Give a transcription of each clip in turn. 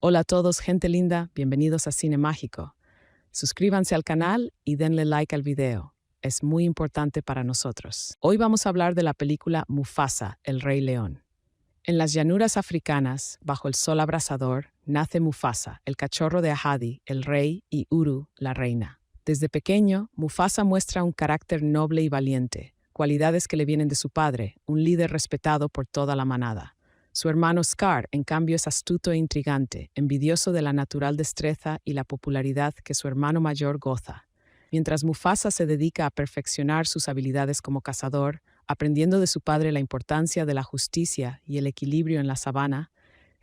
Hola a todos, gente linda, bienvenidos a Cine Mágico. Suscríbanse al canal y denle like al video. Es muy importante para nosotros. Hoy vamos a hablar de la película Mufasa, el Rey León. En las llanuras africanas, bajo el sol abrasador, nace Mufasa, el cachorro de Ahadi, el rey, y Uru, la reina. Desde pequeño, Mufasa muestra un carácter noble y valiente, cualidades que le vienen de su padre, un líder respetado por toda la manada. Su hermano Scar, en cambio, es astuto e intrigante, envidioso de la natural destreza y la popularidad que su hermano mayor goza. Mientras Mufasa se dedica a perfeccionar sus habilidades como cazador, aprendiendo de su padre la importancia de la justicia y el equilibrio en la sabana,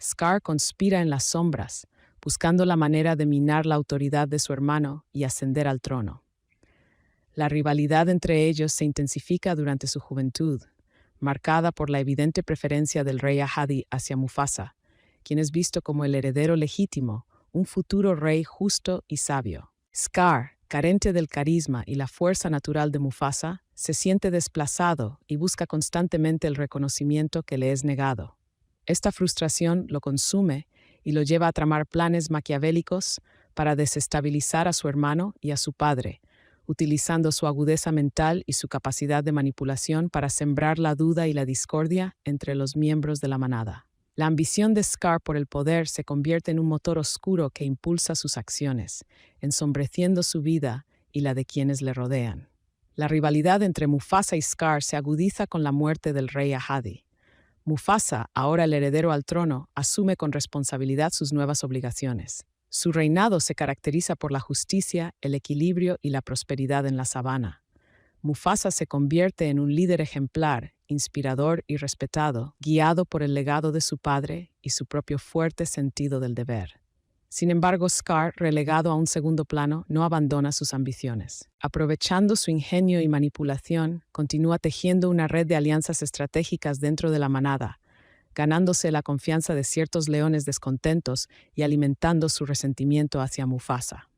Scar conspira en las sombras, buscando la manera de minar la autoridad de su hermano y ascender al trono. La rivalidad entre ellos se intensifica durante su juventud, marcada por la evidente preferencia del rey Ahadi hacia Mufasa, quien es visto como el heredero legítimo, un futuro rey justo y sabio. Scar, carente del carisma y la fuerza natural de Mufasa, se siente desplazado y busca constantemente el reconocimiento que le es negado. Esta frustración lo consume y lo lleva a tramar planes maquiavélicos para desestabilizar a su hermano y a su padre, utilizando su agudeza mental y su capacidad de manipulación para sembrar la duda y la discordia entre los miembros de la manada. La ambición de Scar por el poder se convierte en un motor oscuro que impulsa sus acciones, ensombreciendo su vida y la de quienes le rodean. La rivalidad entre Mufasa y Scar se agudiza con la muerte del rey Ahadi. Mufasa, ahora el heredero al trono, asume con responsabilidad sus nuevas obligaciones. Su reinado se caracteriza por la justicia, el equilibrio y la prosperidad en la sabana. Mufasa se convierte en un líder ejemplar, inspirador y respetado, guiado por el legado de su padre y su propio fuerte sentido del deber. Sin embargo, Scar, relegado a un segundo plano, no abandona sus ambiciones. Aprovechando su ingenio y manipulación, continúa tejiendo una red de alianzas estratégicas dentro de la manada, ganándose la confianza de ciertos leones descontentos y alimentando su resentimiento hacia Mufasa.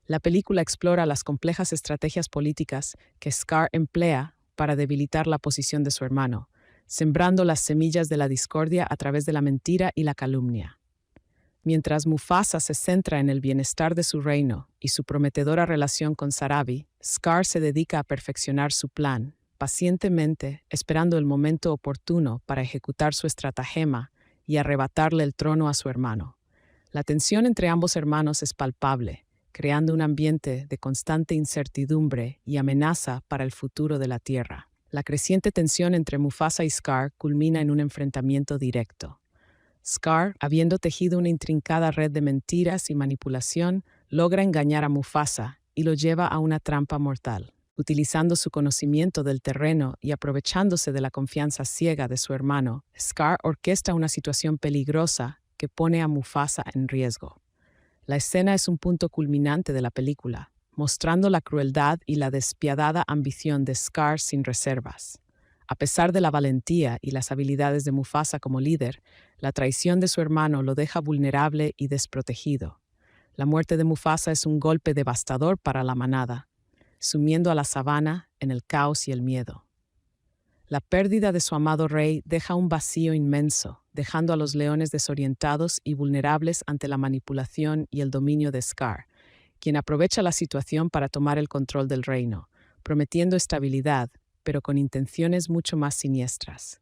La película explora las complejas estrategias políticas que Scar emplea para debilitar la posición de su hermano, sembrando las semillas de la discordia a través de la mentira y la calumnia. Mientras Mufasa se centra en el bienestar de su reino y su prometedora relación con Sarabi, Scar se dedica a perfeccionar su plan, pacientemente esperando el momento oportuno para ejecutar su estratagema y arrebatarle el trono a su hermano. La tensión entre ambos hermanos es palpable, creando un ambiente de constante incertidumbre y amenaza para el futuro de la Tierra. La creciente tensión entre Mufasa y Scar culmina en un enfrentamiento directo. Scar, habiendo tejido una intrincada red de mentiras y manipulación, logra engañar a Mufasa y lo lleva a una trampa mortal. Utilizando su conocimiento del terreno y aprovechándose de la confianza ciega de su hermano, Scar orquesta una situación peligrosa que pone a Mufasa en riesgo. La escena es un punto culminante de la película, mostrando la crueldad y la despiadada ambición de Scar sin reservas. A pesar de la valentía y las habilidades de Mufasa como líder, la traición de su hermano lo deja vulnerable y desprotegido. La muerte de Mufasa es un golpe devastador para la manada, sumiendo a la sabana en el caos y el miedo. La pérdida de su amado rey deja un vacío inmenso, dejando a los leones desorientados y vulnerables ante la manipulación y el dominio de Scar, quien aprovecha la situación para tomar el control del reino, prometiendo estabilidad, pero con intenciones mucho más siniestras.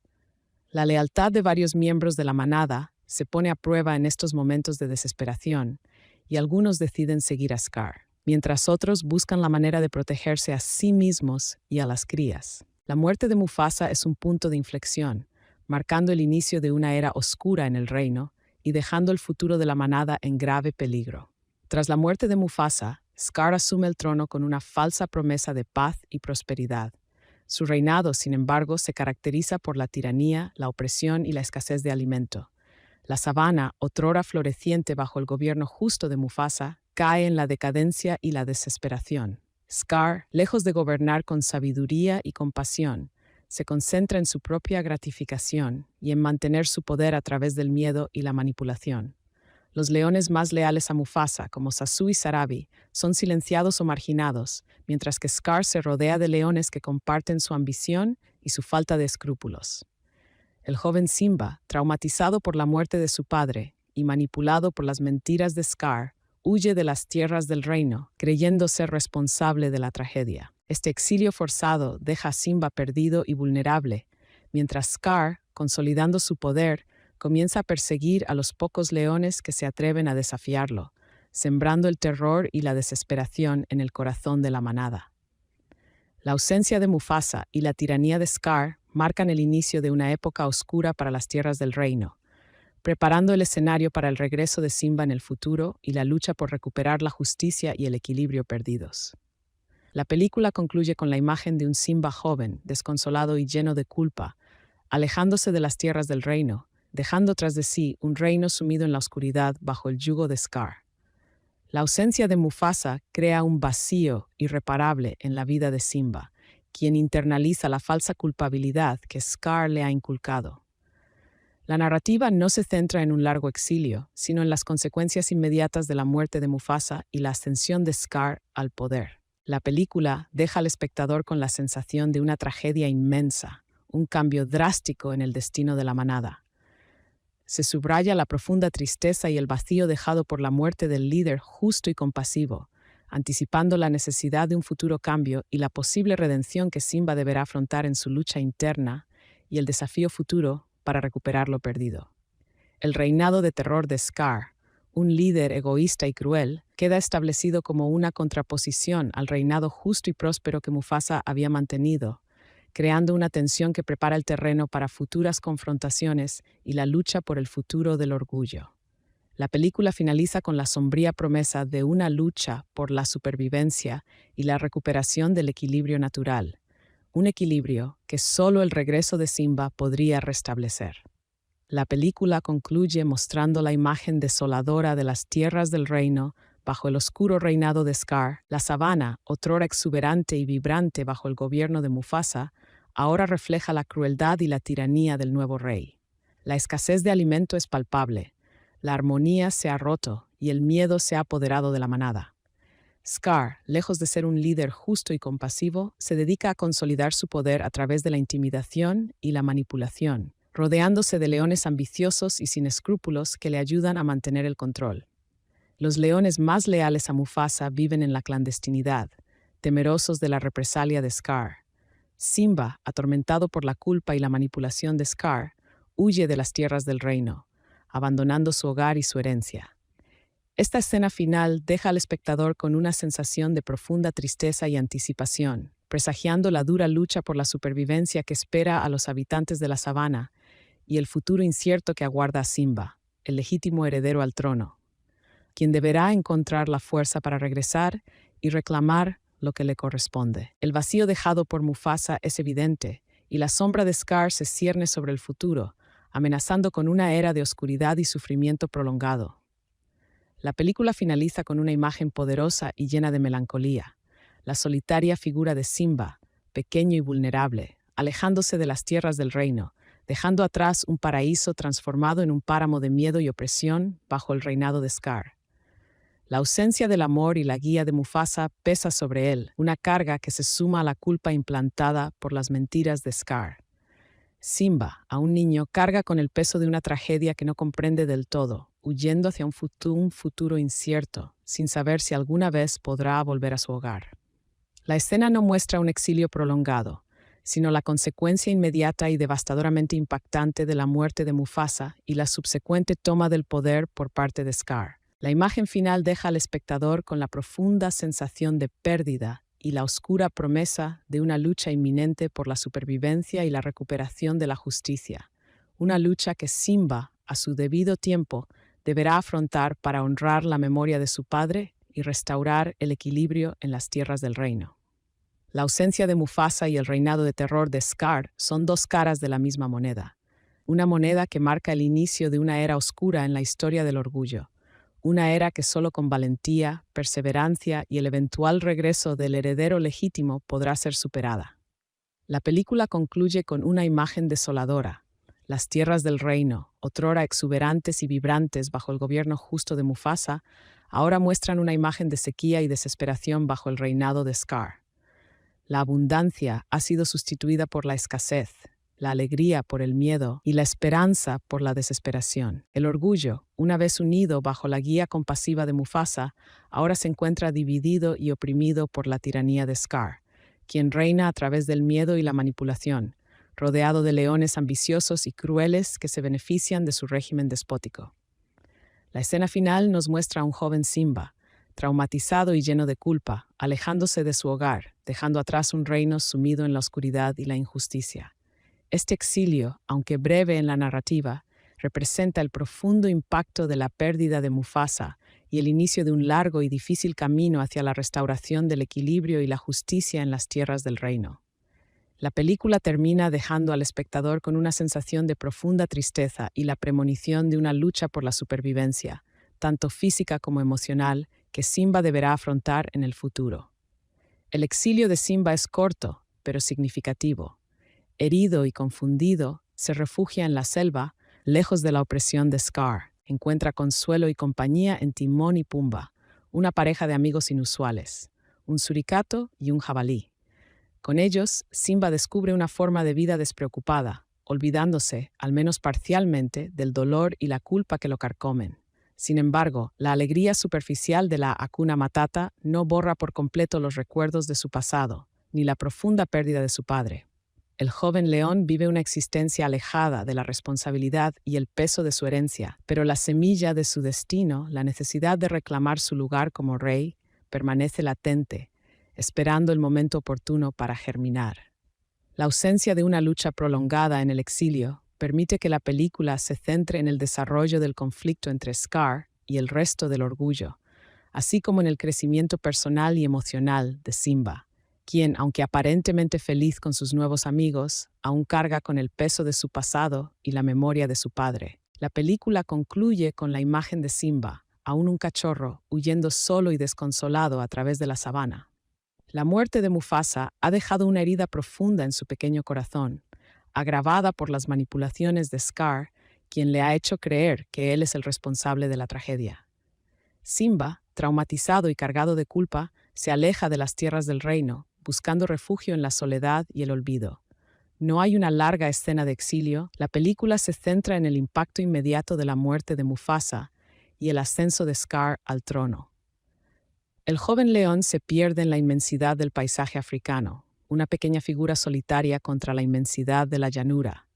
La lealtad de varios miembros de la manada se pone a prueba en estos momentos de desesperación, y algunos deciden seguir a Scar, mientras otros buscan la manera de protegerse a sí mismos y a las crías. La muerte de Mufasa es un punto de inflexión, marcando el inicio de una era oscura en el reino y dejando el futuro de la manada en grave peligro. Tras la muerte de Mufasa, Scar asume el trono con una falsa promesa de paz y prosperidad. Su reinado, sin embargo, se caracteriza por la tiranía, la opresión y la escasez de alimento. La sabana, otrora floreciente bajo el gobierno justo de Mufasa, cae en la decadencia y la desesperación. Scar, lejos de gobernar con sabiduría y compasión, se concentra en su propia gratificación y en mantener su poder a través del miedo y la manipulación. Los leones más leales a Mufasa, como Sasu y Sarabi, son silenciados o marginados, mientras que Scar se rodea de leones que comparten su ambición y su falta de escrúpulos. El joven Simba, traumatizado por la muerte de su padre y manipulado por las mentiras de Scar, huye de las tierras del reino, creyendo ser responsable de la tragedia. Este exilio forzado deja a Simba perdido y vulnerable, mientras Scar, consolidando su poder, comienza a perseguir a los pocos leones que se atreven a desafiarlo, sembrando el terror y la desesperación en el corazón de la manada. La ausencia de Mufasa y la tiranía de Scar marcan el inicio de una época oscura para las tierras del reino, preparando el escenario para el regreso de Simba en el futuro y la lucha por recuperar la justicia y el equilibrio perdidos. La película concluye con la imagen de un Simba joven, desconsolado y lleno de culpa, alejándose de las tierras del reino, dejando tras de sí un reino sumido en la oscuridad bajo el yugo de Scar. La ausencia de Mufasa crea un vacío irreparable en la vida de Simba, quien internaliza la falsa culpabilidad que Scar le ha inculcado. La narrativa no se centra en un largo exilio, sino en las consecuencias inmediatas de la muerte de Mufasa y la ascensión de Scar al poder. La película deja al espectador con la sensación de una tragedia inmensa, un cambio drástico en el destino de la manada. Se subraya la profunda tristeza y el vacío dejado por la muerte del líder justo y compasivo, anticipando la necesidad de un futuro cambio y la posible redención que Simba deberá afrontar en su lucha interna y el desafío futuro para recuperar lo perdido. El reinado de terror de Scar, un líder egoísta y cruel, queda establecido como una contraposición al reinado justo y próspero que Mufasa había mantenido, creando una tensión que prepara el terreno para futuras confrontaciones y la lucha por el futuro del orgullo. La película finaliza con la sombría promesa de una lucha por la supervivencia y la recuperación del equilibrio natural, un equilibrio que solo el regreso de Simba podría restablecer. La película concluye mostrando la imagen desoladora de las tierras del reino bajo el oscuro reinado de Scar. La sabana, otrora exuberante y vibrante bajo el gobierno de Mufasa, ahora refleja la crueldad y la tiranía del nuevo rey. La escasez de alimento es palpable, la armonía se ha roto y el miedo se ha apoderado de la manada. Scar, lejos de ser un líder justo y compasivo, se dedica a consolidar su poder a través de la intimidación y la manipulación, rodeándose de leones ambiciosos y sin escrúpulos que le ayudan a mantener el control. Los leones más leales a Mufasa viven en la clandestinidad, temerosos de la represalia de Scar. Simba, atormentado por la culpa y la manipulación de Scar, huye de las tierras del reino, abandonando su hogar y su herencia. Esta escena final deja al espectador con una sensación de profunda tristeza y anticipación, presagiando la dura lucha por la supervivencia que espera a los habitantes de la sabana y el futuro incierto que aguarda a Simba, el legítimo heredero al trono, quien deberá encontrar la fuerza para regresar y reclamar lo que le corresponde. El vacío dejado por Mufasa es evidente, y la sombra de Scar se cierne sobre el futuro, amenazando con una era de oscuridad y sufrimiento prolongado. La película finaliza con una imagen poderosa y llena de melancolía, la solitaria figura de Simba, pequeño y vulnerable, alejándose de las tierras del reino, dejando atrás un paraíso transformado en un páramo de miedo y opresión bajo el reinado de Scar. La ausencia del amor y la guía de Mufasa pesa sobre él, una carga que se suma a la culpa implantada por las mentiras de Scar. Simba, a un niño, carga con el peso de una tragedia que no comprende del todo, huyendo hacia un futuro incierto, sin saber si alguna vez podrá volver a su hogar. La escena no muestra un exilio prolongado, sino la consecuencia inmediata y devastadoramente impactante de la muerte de Mufasa y la subsecuente toma del poder por parte de Scar. La imagen final deja al espectador con la profunda sensación de pérdida y la oscura promesa de una lucha inminente por la supervivencia y la recuperación de la justicia, una lucha que Simba, a su debido tiempo, deberá afrontar para honrar la memoria de su padre y restaurar el equilibrio en las tierras del reino. La ausencia de Mufasa y el reinado de terror de Scar son dos caras de la misma moneda, una moneda que marca el inicio de una era oscura en la historia del orgullo, una era que solo con valentía, perseverancia y el eventual regreso del heredero legítimo podrá ser superada. La película concluye con una imagen desoladora. Las tierras del reino, otrora exuberantes y vibrantes bajo el gobierno justo de Mufasa, ahora muestran una imagen de sequía y desesperación bajo el reinado de Scar. La abundancia ha sido sustituida por la escasez, la alegría por el miedo y la esperanza por la desesperación. El orgullo, una vez unido bajo la guía compasiva de Mufasa, ahora se encuentra dividido y oprimido por la tiranía de Scar, quien reina a través del miedo y la manipulación, rodeado de leones ambiciosos y crueles que se benefician de su régimen despótico. La escena final nos muestra a un joven Simba, traumatizado y lleno de culpa, alejándose de su hogar, dejando atrás un reino sumido en la oscuridad y la injusticia. Este exilio, aunque breve en la narrativa, representa el profundo impacto de la pérdida de Mufasa y el inicio de un largo y difícil camino hacia la restauración del equilibrio y la justicia en las tierras del reino. La película termina dejando al espectador con una sensación de profunda tristeza y la premonición de una lucha por la supervivencia, tanto física como emocional, que Simba deberá afrontar en el futuro. El exilio de Simba es corto, pero significativo. Herido y confundido, se refugia en la selva, lejos de la opresión de Scar. Encuentra consuelo y compañía en Timón y Pumba, una pareja de amigos inusuales, un suricato y un jabalí. Con ellos, Simba descubre una forma de vida despreocupada, olvidándose, al menos parcialmente, del dolor y la culpa que lo carcomen. Sin embargo, la alegría superficial de la Hakuna Matata no borra por completo los recuerdos de su pasado, ni la profunda pérdida de su padre. El joven león vive una existencia alejada de la responsabilidad y el peso de su herencia, pero la semilla de su destino, la necesidad de reclamar su lugar como rey, permanece latente, esperando el momento oportuno para germinar. La ausencia de una lucha prolongada en el exilio permite que la película se centre en el desarrollo del conflicto entre Scar y el resto del orgullo, así como en el crecimiento personal y emocional de Simba, quien, aunque aparentemente feliz con sus nuevos amigos, aún carga con el peso de su pasado y la memoria de su padre. La película concluye con la imagen de Simba, aún un cachorro, huyendo solo y desconsolado a través de la sabana. La muerte de Mufasa ha dejado una herida profunda en su pequeño corazón, agravada por las manipulaciones de Scar, quien le ha hecho creer que él es el responsable de la tragedia. Simba, traumatizado y cargado de culpa, se aleja de las tierras del reino, buscando refugio en la soledad y el olvido. No hay una larga escena de exilio, la película se centra en el impacto inmediato de la muerte de Mufasa y el ascenso de Scar al trono. El joven león se pierde en la inmensidad del paisaje africano, una pequeña figura solitaria contra la inmensidad de la llanura.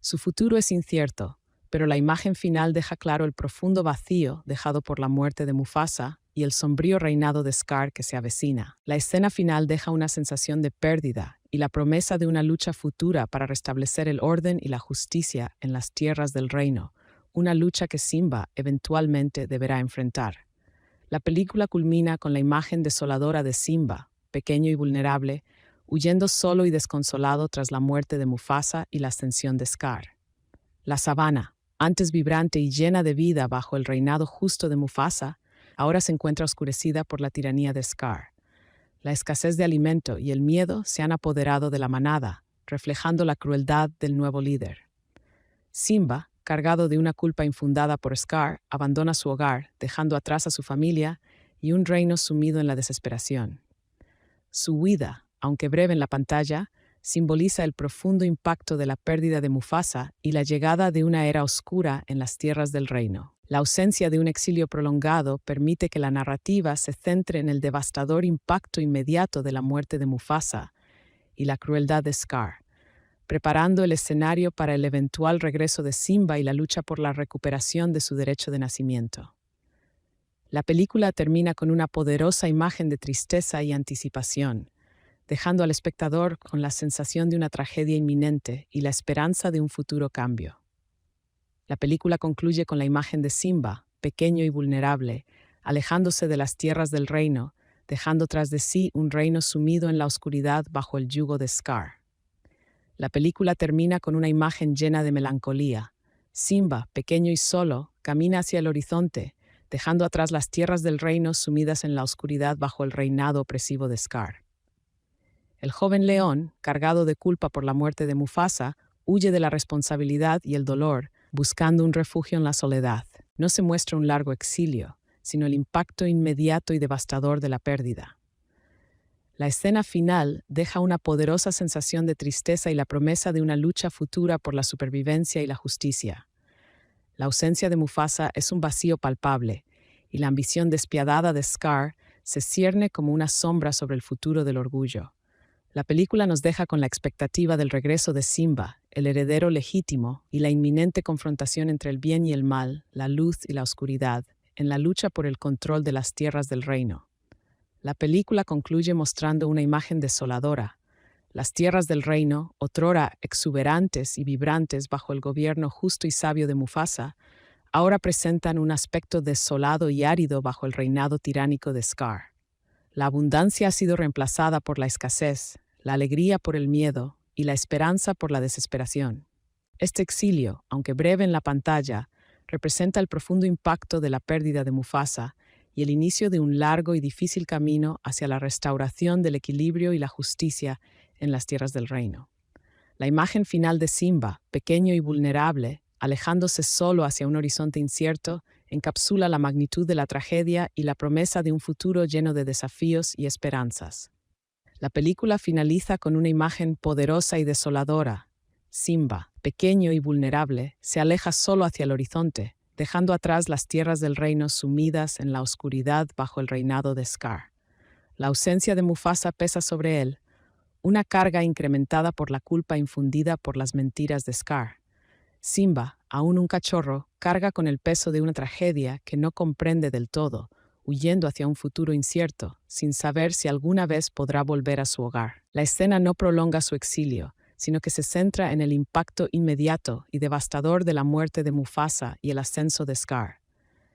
Su futuro es incierto, pero la imagen final deja claro el profundo vacío dejado por la muerte de Mufasa y el sombrío reinado de Scar que se avecina. La escena final deja una sensación de pérdida y la promesa de una lucha futura para restablecer el orden y la justicia en las tierras del reino, una lucha que Simba eventualmente deberá enfrentar. La película culmina con la imagen desoladora de Simba, pequeño y vulnerable, huyendo solo y desconsolado tras la muerte de Mufasa y la ascensión de Scar. La sabana, antes vibrante y llena de vida bajo el reinado justo de Mufasa, ahora se encuentra oscurecida por la tiranía de Scar. La escasez de alimento y el miedo se han apoderado de la manada, reflejando la crueldad del nuevo líder. Simba, cargado de una culpa infundada por Scar, abandona su hogar, dejando atrás a su familia y un reino sumido en la desesperación. Su huida, aunque breve en la pantalla, simboliza el profundo impacto de la pérdida de Mufasa y la llegada de una era oscura en las tierras del reino. La ausencia de un exilio prolongado permite que la narrativa se centre en el devastador impacto inmediato de la muerte de Mufasa y la crueldad de Scar, preparando el escenario para el eventual regreso de Simba y la lucha por la recuperación de su derecho de nacimiento. La película termina con una poderosa imagen de tristeza y anticipación, dejando al espectador con la sensación de una tragedia inminente y la esperanza de un futuro cambio. La película concluye con la imagen de Simba, pequeño y vulnerable, alejándose de las tierras del reino, dejando tras de sí un reino sumido en la oscuridad bajo el yugo de Scar. La película termina con una imagen llena de melancolía. Simba, pequeño y solo, camina hacia el horizonte, dejando atrás las tierras del reino sumidas en la oscuridad bajo el reinado opresivo de Scar. El joven león, cargado de culpa por la muerte de Mufasa, huye de la responsabilidad y el dolor, buscando un refugio en la soledad. No se muestra un largo exilio, sino el impacto inmediato y devastador de la pérdida. La escena final deja una poderosa sensación de tristeza y la promesa de una lucha futura por la supervivencia y la justicia. La ausencia de Mufasa es un vacío palpable, y la ambición despiadada de Scar se cierne como una sombra sobre el futuro del orgullo. La película nos deja con la expectativa del regreso de Simba, el heredero legítimo, y la inminente confrontación entre el bien y el mal, la luz y la oscuridad, en la lucha por el control de las tierras del reino. La película concluye mostrando una imagen desoladora. Las tierras del reino, otrora exuberantes y vibrantes bajo el gobierno justo y sabio de Mufasa, ahora presentan un aspecto desolado y árido bajo el reinado tiránico de Scar. La abundancia ha sido reemplazada por la escasez, la alegría por el miedo y la esperanza por la desesperación. Este exilio, aunque breve en la pantalla, representa el profundo impacto de la pérdida de Mufasa y el inicio de un largo y difícil camino hacia la restauración del equilibrio y la justicia en las tierras del reino. La imagen final de Simba, pequeño y vulnerable, alejándose solo hacia un horizonte incierto, encapsula la magnitud de la tragedia y la promesa de un futuro lleno de desafíos y esperanzas. La película finaliza con una imagen poderosa y desoladora. Simba, pequeño y vulnerable, se aleja solo hacia el horizonte, dejando atrás las tierras del reino sumidas en la oscuridad bajo el reinado de Scar. La ausencia de Mufasa pesa sobre él, una carga incrementada por la culpa infundida por las mentiras de Scar. Simba, aún un cachorro, carga con el peso de una tragedia que no comprende del todo, huyendo hacia un futuro incierto, sin saber si alguna vez podrá volver a su hogar. La escena no prolonga su exilio, sino que se centra en el impacto inmediato y devastador de la muerte de Mufasa y el ascenso de Scar.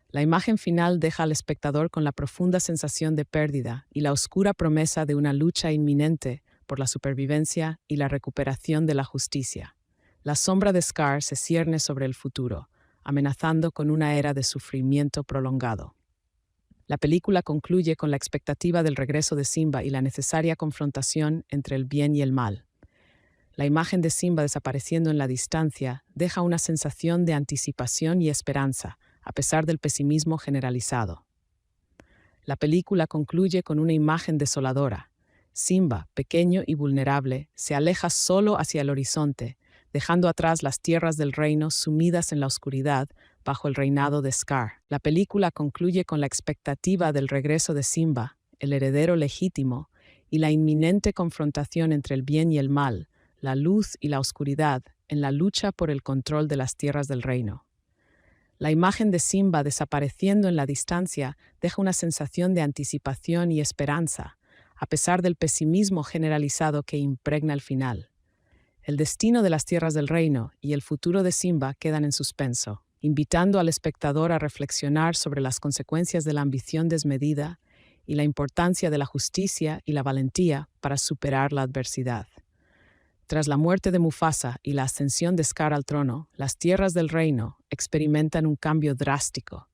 La imagen final deja al espectador con la profunda sensación de pérdida y la oscura promesa de una lucha inminente por la supervivencia y la recuperación de la justicia. La sombra de Scar se cierne sobre el futuro, amenazando con una era de sufrimiento prolongado. La película concluye con la expectativa del regreso de Simba y la necesaria confrontación entre el bien y el mal. La imagen de Simba desapareciendo en la distancia deja una sensación de anticipación y esperanza, a pesar del pesimismo generalizado. La película concluye con una imagen desoladora. Simba, pequeño y vulnerable, se aleja solo hacia el horizonte, dejando atrás las tierras del reino sumidas en la oscuridad bajo el reinado de Scar. La película concluye con la expectativa del regreso de Simba, el heredero legítimo, y la inminente confrontación entre el bien y el mal, la luz y la oscuridad, en la lucha por el control de las tierras del reino. La imagen de Simba desapareciendo en la distancia deja una sensación de anticipación y esperanza, a pesar del pesimismo generalizado que impregna el final. El destino de las tierras del reino y el futuro de Simba quedan en suspenso, invitando al espectador a reflexionar sobre las consecuencias de la ambición desmedida y la importancia de la justicia y la valentía para superar la adversidad. Tras la muerte de Mufasa y la ascensión de Scar al trono, las tierras del reino experimentan un cambio drástico.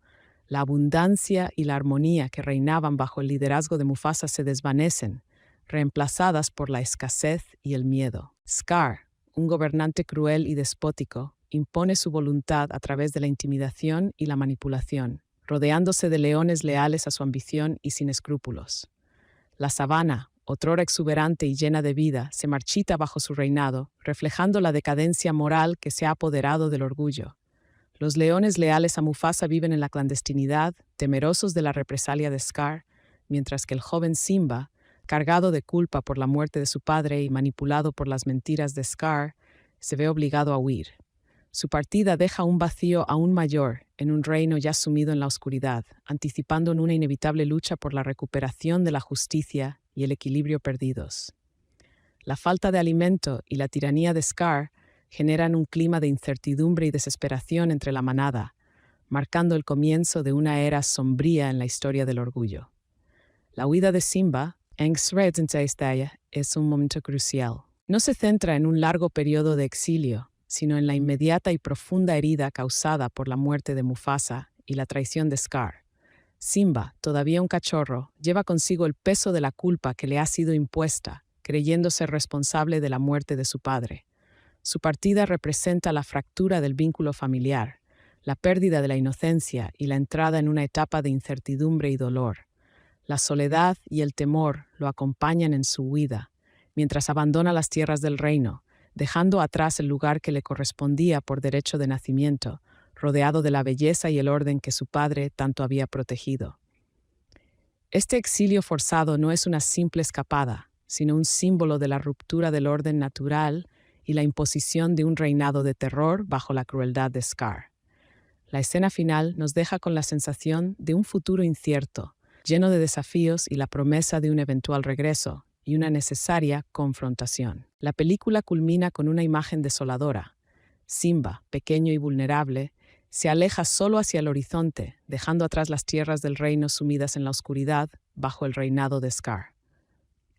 La abundancia y la armonía que reinaban bajo el liderazgo de Mufasa se desvanecen, reemplazadas por la escasez y el miedo. Scar, un gobernante cruel y despótico, impone su voluntad a través de la intimidación y la manipulación, rodeándose de leones leales a su ambición y sin escrúpulos. La sabana, otrora exuberante y llena de vida, se marchita bajo su reinado, reflejando la decadencia moral que se ha apoderado del orgullo. Los leones leales a Mufasa viven en la clandestinidad, temerosos de la represalia de Scar, mientras que el joven Simba, cargado de culpa por la muerte de su padre y manipulado por las mentiras de Scar, se ve obligado a huir. Su partida deja un vacío aún mayor en un reino ya sumido en la oscuridad, anticipando en una inevitable lucha por la recuperación de la justicia y el equilibrio perdidos. La falta de alimento y la tiranía de Scar generan un clima de incertidumbre y desesperación entre la manada, marcando el comienzo de una era sombría en la historia del orgullo. La huida de Simba, es un momento crucial. No se centra en un largo periodo de exilio, sino en la inmediata y profunda herida causada por la muerte de Mufasa y la traición de Scar. Simba, todavía un cachorro, lleva consigo el peso de la culpa que le ha sido impuesta, creyendo ser responsable de la muerte de su padre. Su partida representa la fractura del vínculo familiar, la pérdida de la inocencia y la entrada en una etapa de incertidumbre y dolor. La soledad y el temor lo acompañan en su huida, mientras abandona las tierras del reino, dejando atrás el lugar que le correspondía por derecho de nacimiento, rodeado de la belleza y el orden que su padre tanto había protegido. Este exilio forzado no es una simple escapada, sino un símbolo de la ruptura del orden natural y la imposición de un reinado de terror bajo la crueldad de Scar. La escena final nos deja con la sensación de un futuro incierto, lleno de desafíos y la promesa de un eventual regreso y una necesaria confrontación. La película culmina con una imagen desoladora. Simba, pequeño y vulnerable, se aleja solo hacia el horizonte, dejando atrás las tierras del reino sumidas en la oscuridad bajo el reinado de Scar.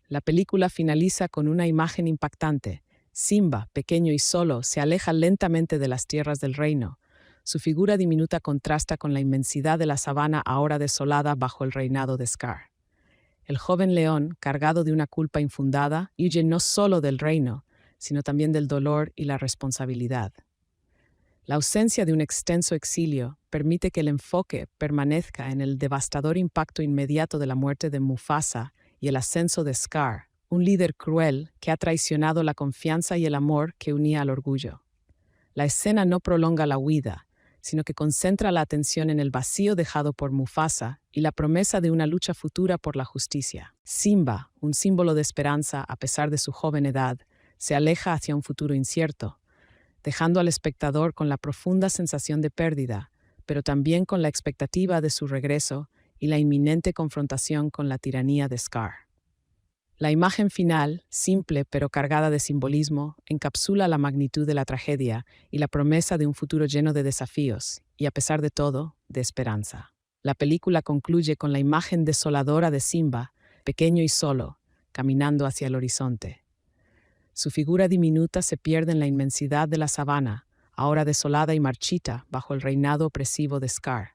La película finaliza con una imagen impactante. Simba, pequeño y solo, se aleja lentamente de las tierras del reino. Su figura diminuta contrasta con la inmensidad de la sabana ahora desolada bajo el reinado de Scar. El joven león, cargado de una culpa infundada, huye no solo del reino, sino también del dolor y la responsabilidad. La ausencia de un extenso exilio permite que el enfoque permanezca en el devastador impacto inmediato de la muerte de Mufasa y el ascenso de Scar, un líder cruel que ha traicionado la confianza y el amor que unía al orgullo. La escena no prolonga la huida, sino que concentra la atención en el vacío dejado por Mufasa y la promesa de una lucha futura por la justicia. Simba, un símbolo de esperanza a pesar de su joven edad, se aleja hacia un futuro incierto, dejando al espectador con la profunda sensación de pérdida, pero también con la expectativa de su regreso y la inminente confrontación con la tiranía de Scar. La imagen final, simple pero cargada de simbolismo, encapsula la magnitud de la tragedia y la promesa de un futuro lleno de desafíos y, a pesar de todo, de esperanza. La película concluye con la imagen desoladora de Simba, pequeño y solo, caminando hacia el horizonte. Su figura diminuta se pierde en la inmensidad de la sabana, ahora desolada y marchita bajo el reinado opresivo de Scar.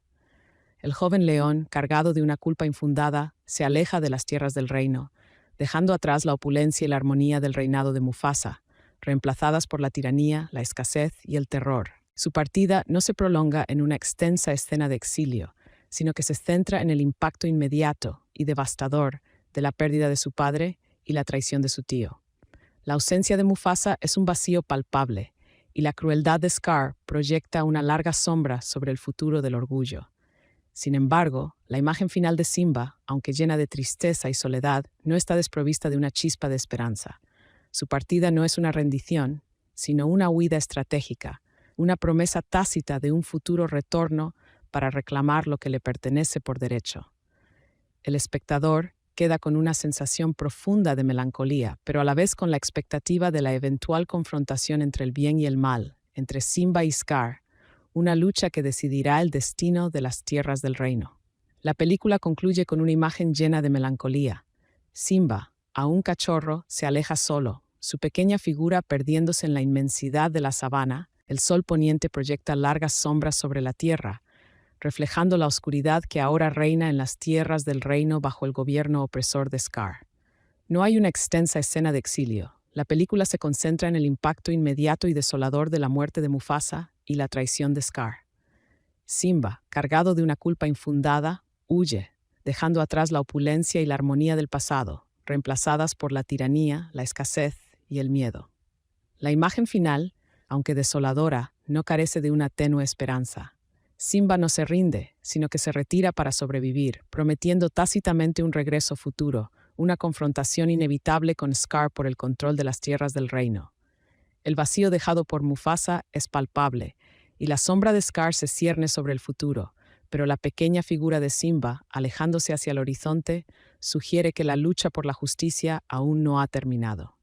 El joven león, cargado de una culpa infundada, se aleja de las tierras del reino, dejando atrás la opulencia y la armonía del reinado de Mufasa, reemplazadas por la tiranía, la escasez y el terror. Su partida no se prolonga en una extensa escena de exilio, sino que se centra en el impacto inmediato y devastador de la pérdida de su padre y la traición de su tío. La ausencia de Mufasa es un vacío palpable, y la crueldad de Scar proyecta una larga sombra sobre el futuro del orgullo. Sin embargo, la imagen final de Simba, aunque llena de tristeza y soledad, no está desprovista de una chispa de esperanza. Su partida no es una rendición, sino una huida estratégica, una promesa tácita de un futuro retorno para reclamar lo que le pertenece por derecho. El espectador queda con una sensación profunda de melancolía, pero a la vez con la expectativa de la eventual confrontación entre el bien y el mal, entre Simba y Scar, una lucha que decidirá el destino de las tierras del reino. La película concluye con una imagen llena de melancolía. Simba, aún cachorro, se aleja solo, su pequeña figura perdiéndose en la inmensidad de la sabana. El sol poniente proyecta largas sombras sobre la tierra, reflejando la oscuridad que ahora reina en las tierras del reino bajo el gobierno opresor de Scar. No hay una extensa escena de exilio. La película se concentra en el impacto inmediato y desolador de la muerte de Mufasa y la traición de Scar. Simba, cargado de una culpa infundada, huye, dejando atrás la opulencia y la armonía del pasado, reemplazadas por la tiranía, la escasez y el miedo. La imagen final, aunque desoladora, no carece de una tenue esperanza. Simba no se rinde, sino que se retira para sobrevivir, prometiendo tácitamente un regreso futuro, una confrontación inevitable con Scar por el control de las tierras del reino. El vacío dejado por Mufasa es palpable, y la sombra de Scar se cierne sobre el futuro, pero la pequeña figura de Simba, alejándose hacia el horizonte, sugiere que la lucha por la justicia aún no ha terminado.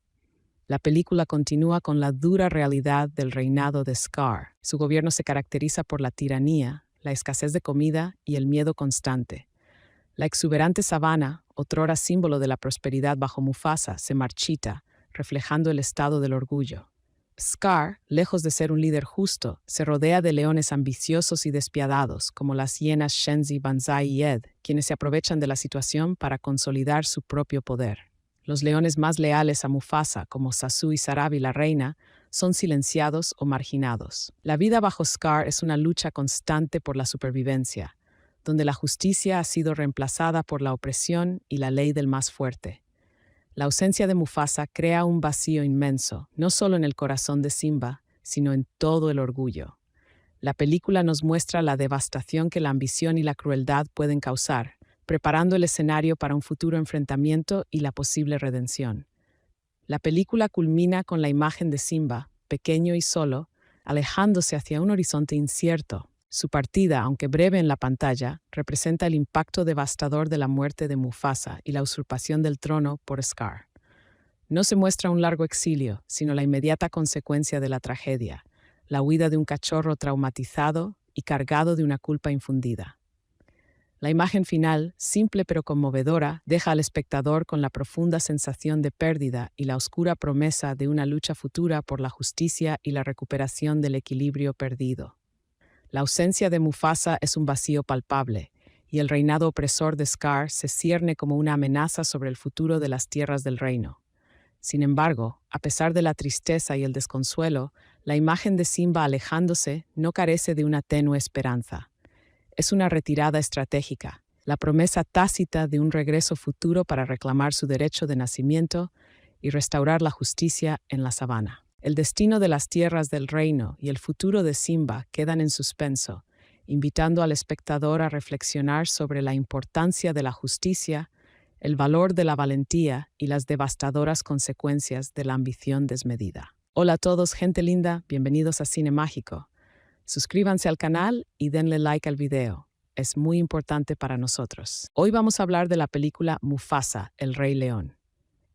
La película continúa con la dura realidad del reinado de Scar. Su gobierno se caracteriza por la tiranía, la escasez de comida y el miedo constante. La exuberante sabana, otrora símbolo de la prosperidad bajo Mufasa, se marchita, reflejando el estado del orgullo. Scar, lejos de ser un líder justo, se rodea de leones ambiciosos y despiadados, como las hienas Shenzi, Banzai y Ed, quienes se aprovechan de la situación para consolidar su propio poder. Los leones más leales a Mufasa, como Sasu y Sarabi la reina, son silenciados o marginados. La vida bajo Scar es una lucha constante por la supervivencia. donde la justicia ha sido reemplazada por la opresión y la ley del más fuerte. La ausencia de Mufasa crea un vacío inmenso, no solo en el corazón de Simba, sino en todo el orgullo. La película nos muestra la devastación que la ambición y la crueldad pueden causar, preparando el escenario para un futuro enfrentamiento y la posible redención. La película culmina con la imagen de Simba, pequeño y solo, alejándose hacia un horizonte incierto. Su partida, aunque breve en la pantalla, representa el impacto devastador de la muerte de Mufasa y la usurpación del trono por Scar. No se muestra un largo exilio, sino la inmediata consecuencia de la tragedia, la huida de un cachorro traumatizado y cargado de una culpa infundida. La imagen final, simple pero conmovedora, deja al espectador con la profunda sensación de pérdida y la oscura promesa de una lucha futura por la justicia y la recuperación del equilibrio perdido. La ausencia de Mufasa es un vacío palpable, y el reinado opresor de Scar se cierne como una amenaza sobre el futuro de las tierras del reino. Sin embargo, a pesar de la tristeza y el desconsuelo, la imagen de Simba alejándose no carece de una tenue esperanza. Es una retirada estratégica, la promesa tácita de un regreso futuro para reclamar su derecho de nacimiento y restaurar la justicia en la sabana. El destino de las tierras del reino y el futuro de Simba quedan en suspenso, invitando al espectador a reflexionar sobre la importancia de la justicia, el valor de la valentía y las devastadoras consecuencias de la ambición desmedida. Hola a todos, gente linda, bienvenidos a Cine Mágico. Suscríbanse al canal y denle like al video. Es muy importante para nosotros. Hoy vamos a hablar de la película Mufasa, el Rey León.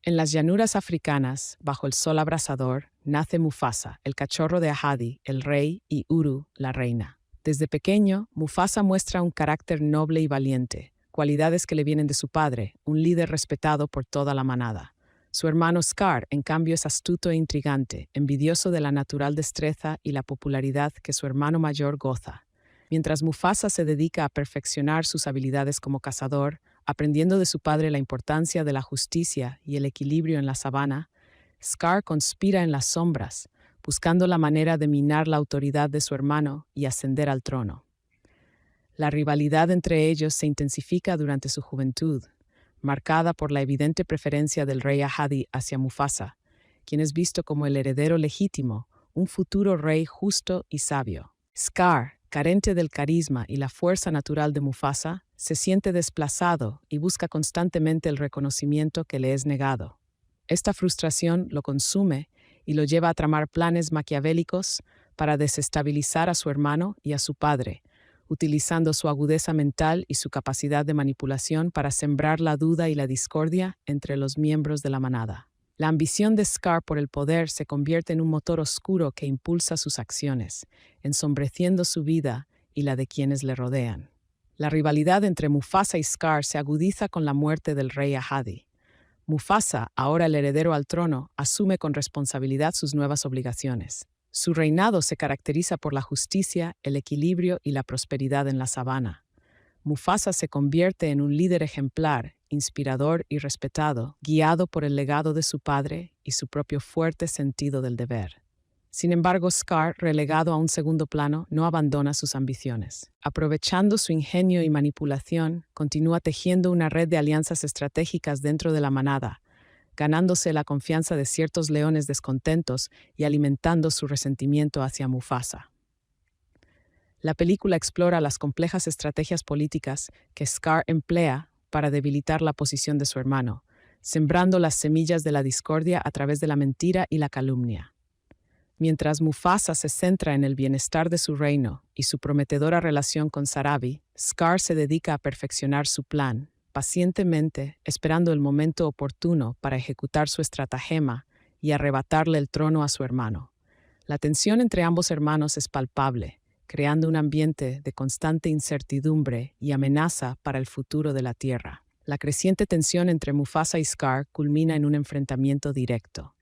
En las llanuras africanas, bajo el sol abrasador, nace Mufasa, el cachorro de Ahadi, el rey, y Uru, la reina. Desde pequeño, Mufasa muestra un carácter noble y valiente, cualidades que le vienen de su padre, un líder respetado por toda la manada. Su hermano Scar, en cambio, es astuto e intrigante, envidioso de la natural destreza y la popularidad que su hermano mayor goza. Mientras Mufasa se dedica a perfeccionar sus habilidades como cazador, aprendiendo de su padre la importancia de la justicia y el equilibrio en la sabana, Scar conspira en las sombras, buscando la manera de minar la autoridad de su hermano y ascender al trono. La rivalidad entre ellos se intensifica durante su juventud, marcada por la evidente preferencia del rey Ahadi hacia Mufasa, quien es visto como el heredero legítimo, un futuro rey justo y sabio. Scar, carente del carisma y la fuerza natural de Mufasa, se siente desplazado y busca constantemente el reconocimiento que le es negado. Esta frustración lo consume y lo lleva a tramar planes maquiavélicos para desestabilizar a su hermano y a su padre, utilizando su agudeza mental y su capacidad de manipulación para sembrar la duda y la discordia entre los miembros de la manada. La ambición de Scar por el poder se convierte en un motor oscuro que impulsa sus acciones, ensombreciendo su vida y la de quienes le rodean. La rivalidad entre Mufasa y Scar se agudiza con la muerte del rey Ahadi. Mufasa, ahora el heredero al trono, asume con responsabilidad sus nuevas obligaciones. Su reinado se caracteriza por la justicia, el equilibrio y la prosperidad en la sabana. Mufasa se convierte en un líder ejemplar, inspirador y respetado, guiado por el legado de su padre y su propio fuerte sentido del deber. Sin embargo, Scar, relegado a un segundo plano, no abandona sus ambiciones. Aprovechando su ingenio y manipulación, continúa tejiendo una red de alianzas estratégicas dentro de la manada, ganándose la confianza de ciertos leones descontentos y alimentando su resentimiento hacia Mufasa. La película explora las complejas estrategias políticas que Scar emplea para debilitar la posición de su hermano, sembrando las semillas de la discordia a través de la mentira y la calumnia. Mientras Mufasa se centra en el bienestar de su reino y su prometedora relación con Sarabi, Scar se dedica a perfeccionar su plan, pacientemente esperando el momento oportuno para ejecutar su estratagema y arrebatarle el trono a su hermano. La tensión entre ambos hermanos es palpable, creando un ambiente de constante incertidumbre y amenaza para el futuro de la tierra. La creciente tensión entre Mufasa y Scar culmina en un enfrentamiento directo.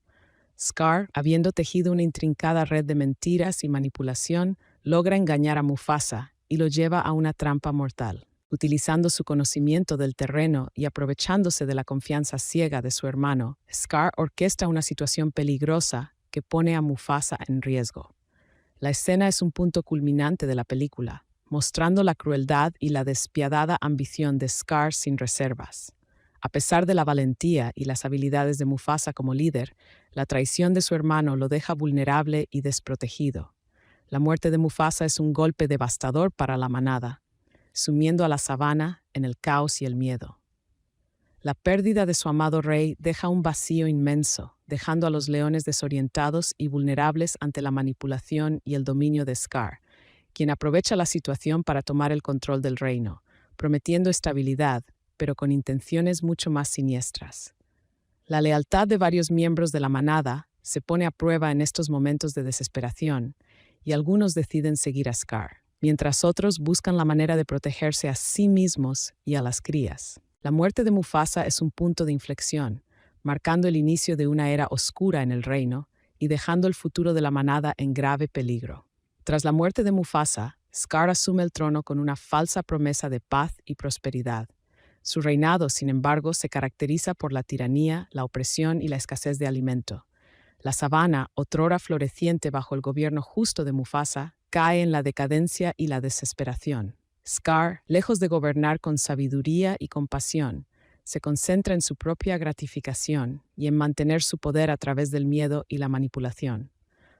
Scar, habiendo tejido una intrincada red de mentiras y manipulación, logra engañar a Mufasa y lo lleva a una trampa mortal. Utilizando su conocimiento del terreno y aprovechándose de la confianza ciega de su hermano, Scar orquesta una situación peligrosa que pone a Mufasa en riesgo. La escena es un punto culminante de la película, mostrando la crueldad y la despiadada ambición de Scar sin reservas. A pesar de la valentía y las habilidades de Mufasa como líder, la traición de su hermano lo deja vulnerable y desprotegido. La muerte de Mufasa es un golpe devastador para la manada, sumiendo a la sabana en el caos y el miedo. La pérdida de su amado rey deja un vacío inmenso, dejando a los leones desorientados y vulnerables ante la manipulación y el dominio de Scar, quien aprovecha la situación para tomar el control del reino, prometiendo estabilidad, pero con intenciones mucho más siniestras. La lealtad de varios miembros de la manada se pone a prueba en estos momentos de desesperación, y algunos deciden seguir a Scar, mientras otros buscan la manera de protegerse a sí mismos y a las crías. La muerte de Mufasa es un punto de inflexión, marcando el inicio de una era oscura en el reino y dejando el futuro de la manada en grave peligro. Tras la muerte de Mufasa, Scar asume el trono con una falsa promesa de paz y prosperidad. Su reinado, sin embargo, se caracteriza por la tiranía, la opresión y la escasez de alimento. La sabana, otrora floreciente bajo el gobierno justo de Mufasa, cae en la decadencia y la desesperación. Scar, lejos de gobernar con sabiduría y compasión, se concentra en su propia gratificación y en mantener su poder a través del miedo y la manipulación.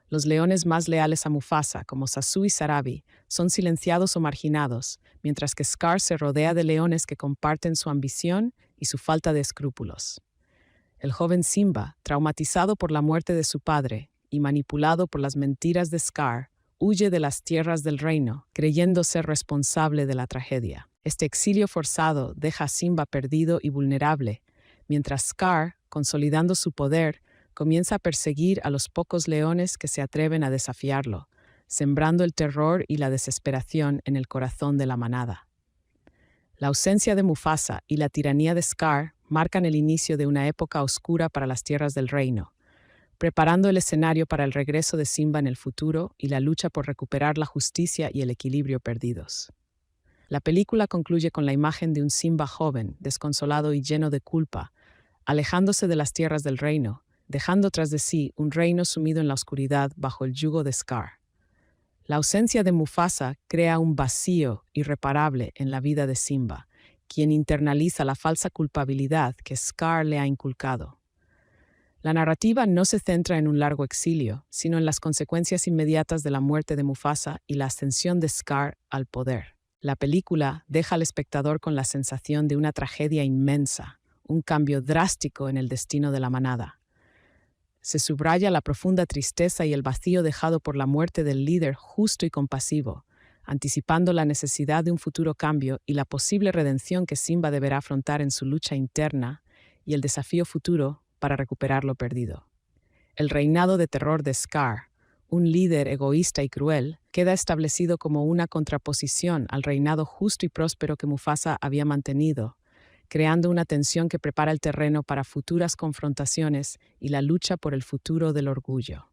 Los leones más leales a Mufasa, como Sasu y Sarabi, son silenciados o marginados, mientras que Scar se rodea de leones que comparten su ambición y su falta de escrúpulos. El joven Simba, traumatizado por la muerte de su padre y manipulado por las mentiras de Scar, huye de las tierras del reino, creyendo ser responsable de la tragedia. Este exilio forzado deja a Simba perdido y vulnerable, mientras Scar, consolidando su poder, comienza a perseguir a los pocos leones que se atreven a desafiarlo, sembrando el terror y la desesperación en el corazón de la manada. La ausencia de Mufasa y la tiranía de Scar marcan el inicio de una época oscura para las tierras del reino, preparando el escenario para el regreso de Simba en el futuro y la lucha por recuperar la justicia y el equilibrio perdidos. La película concluye con la imagen de un Simba joven, desconsolado y lleno de culpa, alejándose de las tierras del reino, dejando tras de sí un reino sumido en la oscuridad bajo el yugo de Scar. La ausencia de Mufasa crea un vacío irreparable en la vida de Simba, quien internaliza la falsa culpabilidad que Scar le ha inculcado. La narrativa no se centra en un largo exilio, sino en las consecuencias inmediatas de la muerte de Mufasa y la ascensión de Scar al poder. La película deja al espectador con la sensación de una tragedia inmensa, un cambio drástico en el destino de la manada. Se subraya la profunda tristeza y el vacío dejado por la muerte del líder justo y compasivo, anticipando la necesidad de un futuro cambio y la posible redención que Simba deberá afrontar en su lucha interna y el desafío futuro para recuperar lo perdido. El reinado de terror de Scar, un líder egoísta y cruel, queda establecido como una contraposición al reinado justo y próspero que Mufasa había mantenido, creando una tensión que prepara el terreno para futuras confrontaciones y la lucha por el futuro del orgullo.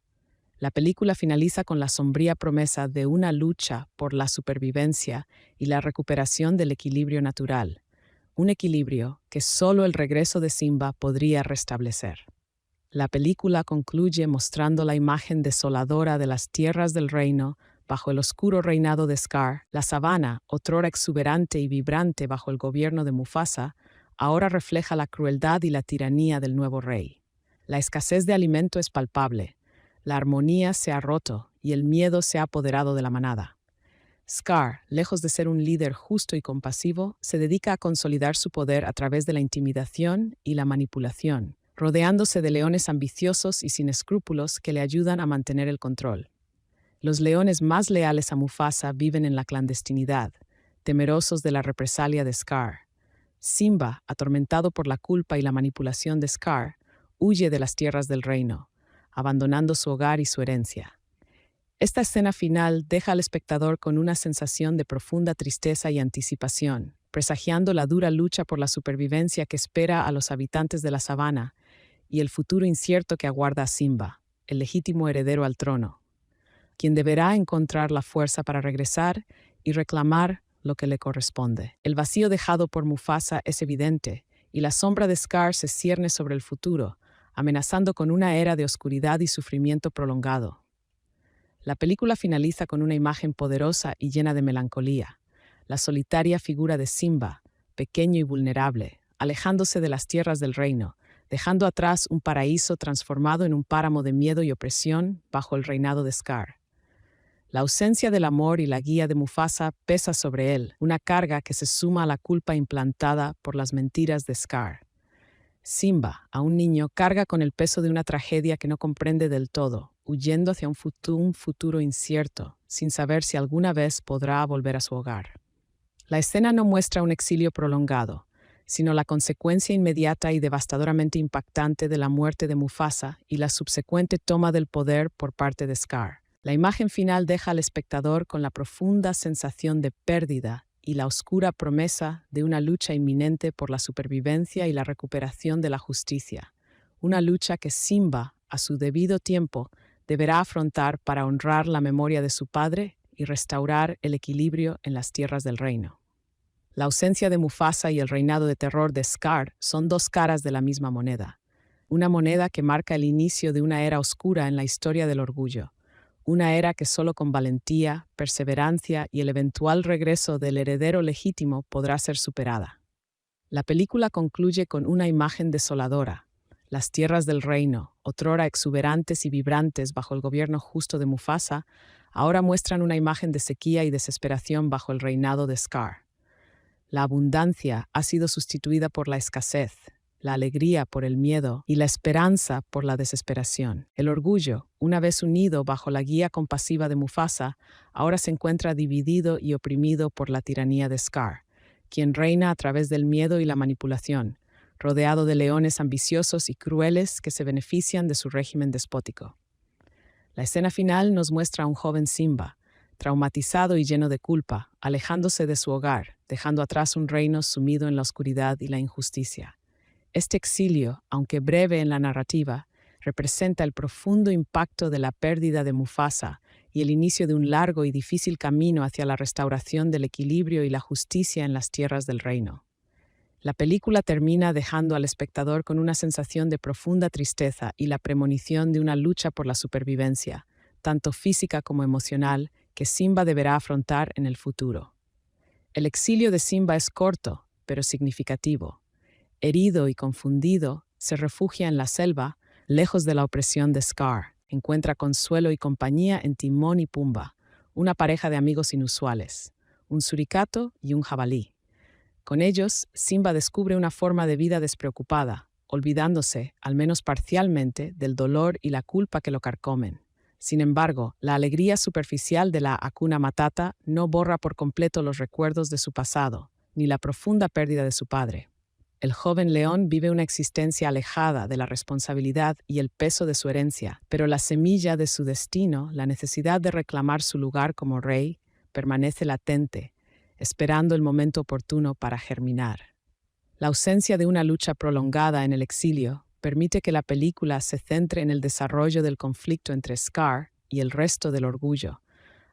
La película finaliza con la sombría promesa de una lucha por la supervivencia y la recuperación del equilibrio natural, un equilibrio que solo el regreso de Simba podría restablecer. La película concluye mostrando la imagen desoladora de las tierras del reino bajo el oscuro reinado de Scar. La sabana, otrora exuberante y vibrante bajo el gobierno de Mufasa, ahora refleja la crueldad y la tiranía del nuevo rey. La escasez de alimento es palpable, la armonía se ha roto y el miedo se ha apoderado de la manada. Scar, lejos de ser un líder justo y compasivo, se dedica a consolidar su poder a través de la intimidación y la manipulación, rodeándose de leones ambiciosos y sin escrúpulos que le ayudan a mantener el control. Los leones más leales a Mufasa viven en la clandestinidad, temerosos de la represalia de Scar. Simba, atormentado por la culpa y la manipulación de Scar, huye de las tierras del reino, abandonando su hogar y su herencia. Esta escena final deja al espectador con una sensación de profunda tristeza y anticipación, presagiando la dura lucha por la supervivencia que espera a los habitantes de la sabana y el futuro incierto que aguarda a Simba, el legítimo heredero al trono, quien deberá encontrar la fuerza para regresar y reclamar lo que le corresponde. El vacío dejado por Mufasa es evidente, y la sombra de Scar se cierne sobre el futuro, amenazando con una era de oscuridad y sufrimiento prolongado. La película finaliza con una imagen poderosa y llena de melancolía. La solitaria figura de Simba, pequeño y vulnerable, alejándose de las tierras del reino, dejando atrás un paraíso transformado en un páramo de miedo y opresión bajo el reinado de Scar. La ausencia del amor y la guía de Mufasa pesa sobre él, una carga que se suma a la culpa implantada por las mentiras de Scar. Simba, a un niño, carga con el peso de una tragedia que no comprende del todo, huyendo hacia un futuro incierto, sin saber si alguna vez podrá volver a su hogar. La escena no muestra un exilio prolongado, sino la consecuencia inmediata y devastadoramente impactante de la muerte de Mufasa y la subsecuente toma del poder por parte de Scar. La imagen final deja al espectador con la profunda sensación de pérdida y la oscura promesa de una lucha inminente por la supervivencia y la recuperación de la justicia, una lucha que Simba, a su debido tiempo, deberá afrontar para honrar la memoria de su padre y restaurar el equilibrio en las tierras del reino. La ausencia de Mufasa y el reinado de terror de Scar son dos caras de la misma moneda, una moneda que marca el inicio de una era oscura en la historia del orgullo, una era que solo con valentía, perseverancia y el eventual regreso del heredero legítimo podrá ser superada. La película concluye con una imagen desoladora. Las tierras del reino, otrora exuberantes y vibrantes bajo el gobierno justo de Mufasa, ahora muestran una imagen de sequía y desesperación bajo el reinado de Scar. La abundancia ha sido sustituida por la escasez, la alegría por el miedo y la esperanza por la desesperación. El orgullo, una vez unido bajo la guía compasiva de Mufasa, ahora se encuentra dividido y oprimido por la tiranía de Scar, quien reina a través del miedo y la manipulación, rodeado de leones ambiciosos y crueles que se benefician de su régimen despótico. La escena final nos muestra a un joven Simba, traumatizado y lleno de culpa, alejándose de su hogar, dejando atrás un reino sumido en la oscuridad y la injusticia. Este exilio, aunque breve en la narrativa, representa el profundo impacto de la pérdida de Mufasa y el inicio de un largo y difícil camino hacia la restauración del equilibrio y la justicia en las tierras del reino. La película termina dejando al espectador con una sensación de profunda tristeza y la premonición de una lucha por la supervivencia, tanto física como emocional, que Simba deberá afrontar en el futuro. El exilio de Simba es corto, pero significativo. Herido y confundido, se refugia en la selva, lejos de la opresión de Scar. Encuentra consuelo y compañía en Timón y Pumba, una pareja de amigos inusuales, un suricato y un jabalí. Con ellos, Simba descubre una forma de vida despreocupada, olvidándose, al menos parcialmente, del dolor y la culpa que lo carcomen. Sin embargo, la alegría superficial de la Hakuna Matata no borra por completo los recuerdos de su pasado, ni la profunda pérdida de su padre. El joven león vive una existencia alejada de la responsabilidad y el peso de su herencia, pero la semilla de su destino, la necesidad de reclamar su lugar como rey, permanece latente, esperando el momento oportuno para germinar. La ausencia de una lucha prolongada en el exilio permite que la película se centre en el desarrollo del conflicto entre Scar y el resto del orgullo,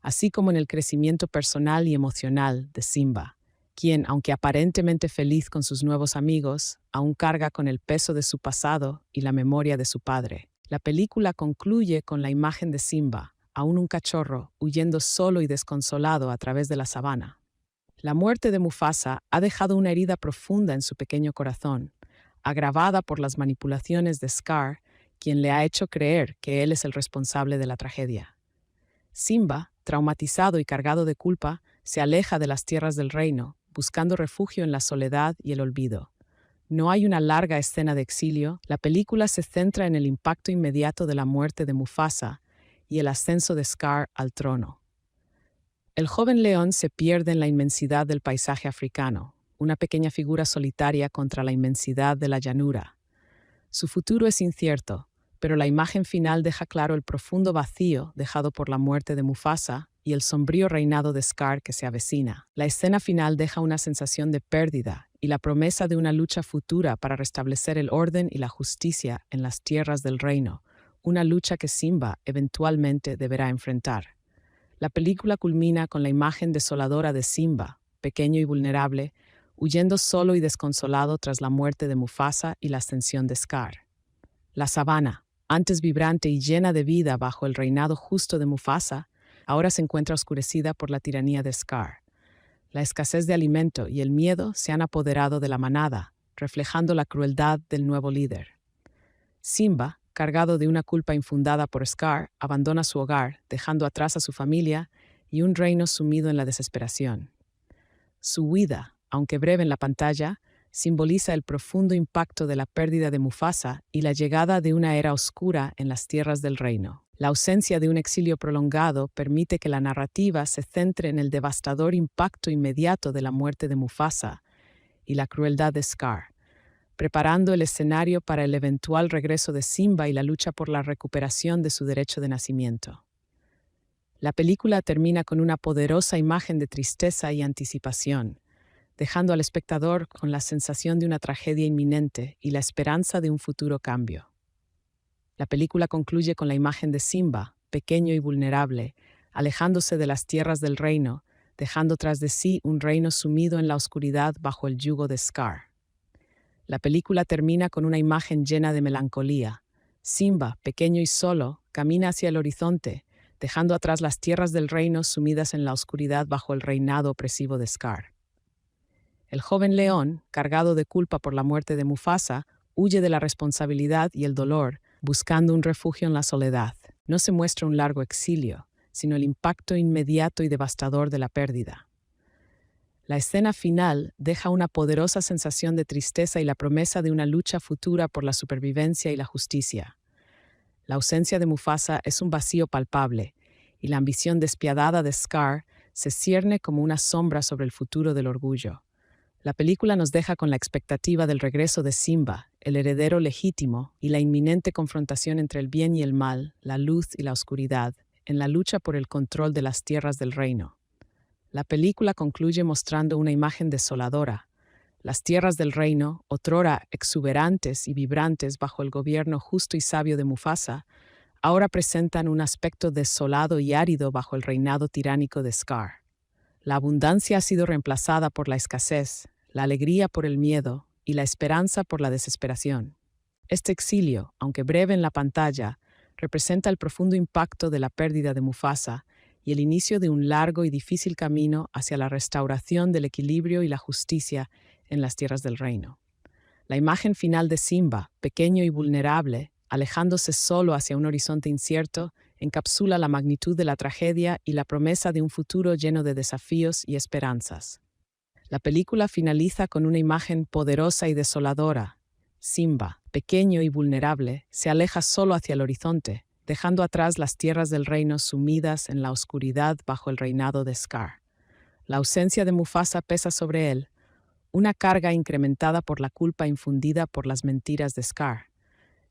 así como en el crecimiento personal y emocional de Simba, quien, aunque aparentemente feliz con sus nuevos amigos, aún carga con el peso de su pasado y la memoria de su padre. La película concluye con la imagen de Simba, aún un cachorro, huyendo solo y desconsolado a través de la sabana. La muerte de Mufasa ha dejado una herida profunda en su pequeño corazón, agravada por las manipulaciones de Scar, quien le ha hecho creer que él es el responsable de la tragedia. Simba, traumatizado y cargado de culpa, se aleja de las tierras del reino, buscando refugio en la soledad y el olvido. No hay una larga escena de exilio, la película se centra en el impacto inmediato de la muerte de Mufasa y el ascenso de Scar al trono. El joven león se pierde en la inmensidad del paisaje africano, una pequeña figura solitaria contra la inmensidad de la llanura. Su futuro es incierto, pero la imagen final deja claro el profundo vacío dejado por la muerte de Mufasa y el sombrío reinado de Scar que se avecina. La escena final deja una sensación de pérdida y la promesa de una lucha futura para restablecer el orden y la justicia en las tierras del reino, una lucha que Simba eventualmente deberá enfrentar. La película culmina con la imagen desoladora de Simba, pequeño y vulnerable, huyendo solo y desconsolado tras la muerte de Mufasa y la ascensión de Scar. La sabana, Antes vibrante y llena de vida bajo el reinado justo de Mufasa, ahora se encuentra oscurecida por la tiranía de Scar. La escasez de alimento y el miedo se han apoderado de la manada, reflejando la crueldad del nuevo líder. Simba, cargado de una culpa infundada por Scar, abandona su hogar, dejando atrás a su familia y un reino sumido en la desesperación. Su huida, aunque breve en la pantalla, simboliza el profundo impacto de la pérdida de Mufasa y la llegada de una era oscura en las tierras del reino. La ausencia de un exilio prolongado permite que la narrativa se centre en el devastador impacto inmediato de la muerte de Mufasa y la crueldad de Scar, preparando el escenario para el eventual regreso de Simba y la lucha por la recuperación de su derecho de nacimiento. La película termina con una poderosa imagen de tristeza y anticipación, dejando al espectador con la sensación de una tragedia inminente y la esperanza de un futuro cambio. La película concluye con la imagen de Simba, pequeño y vulnerable, alejándose de las tierras del reino, dejando tras de sí un reino sumido en la oscuridad bajo el yugo de Scar. La película termina con una imagen llena de melancolía. Simba, pequeño y solo, camina hacia el horizonte, dejando atrás las tierras del reino sumidas en la oscuridad bajo el reinado opresivo de Scar. El joven león, cargado de culpa por la muerte de Mufasa, huye de la responsabilidad y el dolor, buscando un refugio en la soledad. No se muestra un largo exilio, sino el impacto inmediato y devastador de la pérdida. La escena final deja una poderosa sensación de tristeza y la promesa de una lucha futura por la supervivencia y la justicia. La ausencia de Mufasa es un vacío palpable, y la ambición despiadada de Scar se cierne como una sombra sobre el futuro del orgullo. La película nos deja con la expectativa del regreso de Simba, el heredero legítimo, y la inminente confrontación entre el bien y el mal, la luz y la oscuridad, en la lucha por el control de las tierras del reino. La película concluye mostrando una imagen desoladora. Las tierras del reino, otrora exuberantes y vibrantes bajo el gobierno justo y sabio de Mufasa, ahora presentan un aspecto desolado y árido bajo el reinado tiránico de Scar. La abundancia ha sido reemplazada por la escasez, la alegría por el miedo y la esperanza por la desesperación. Este exilio, aunque breve en la pantalla, representa el profundo impacto de la pérdida de Mufasa y el inicio de un largo y difícil camino hacia la restauración del equilibrio y la justicia en las tierras del reino. La imagen final de Simba, pequeño y vulnerable, alejándose solo hacia un horizonte incierto, encapsula la magnitud de la tragedia y la promesa de un futuro lleno de desafíos y esperanzas. La película finaliza con una imagen poderosa y desoladora. Simba, pequeño y vulnerable, se aleja solo hacia el horizonte, dejando atrás las tierras del reino sumidas en la oscuridad bajo el reinado de Scar. La ausencia de Mufasa pesa sobre él, una carga incrementada por la culpa infundida por las mentiras de Scar.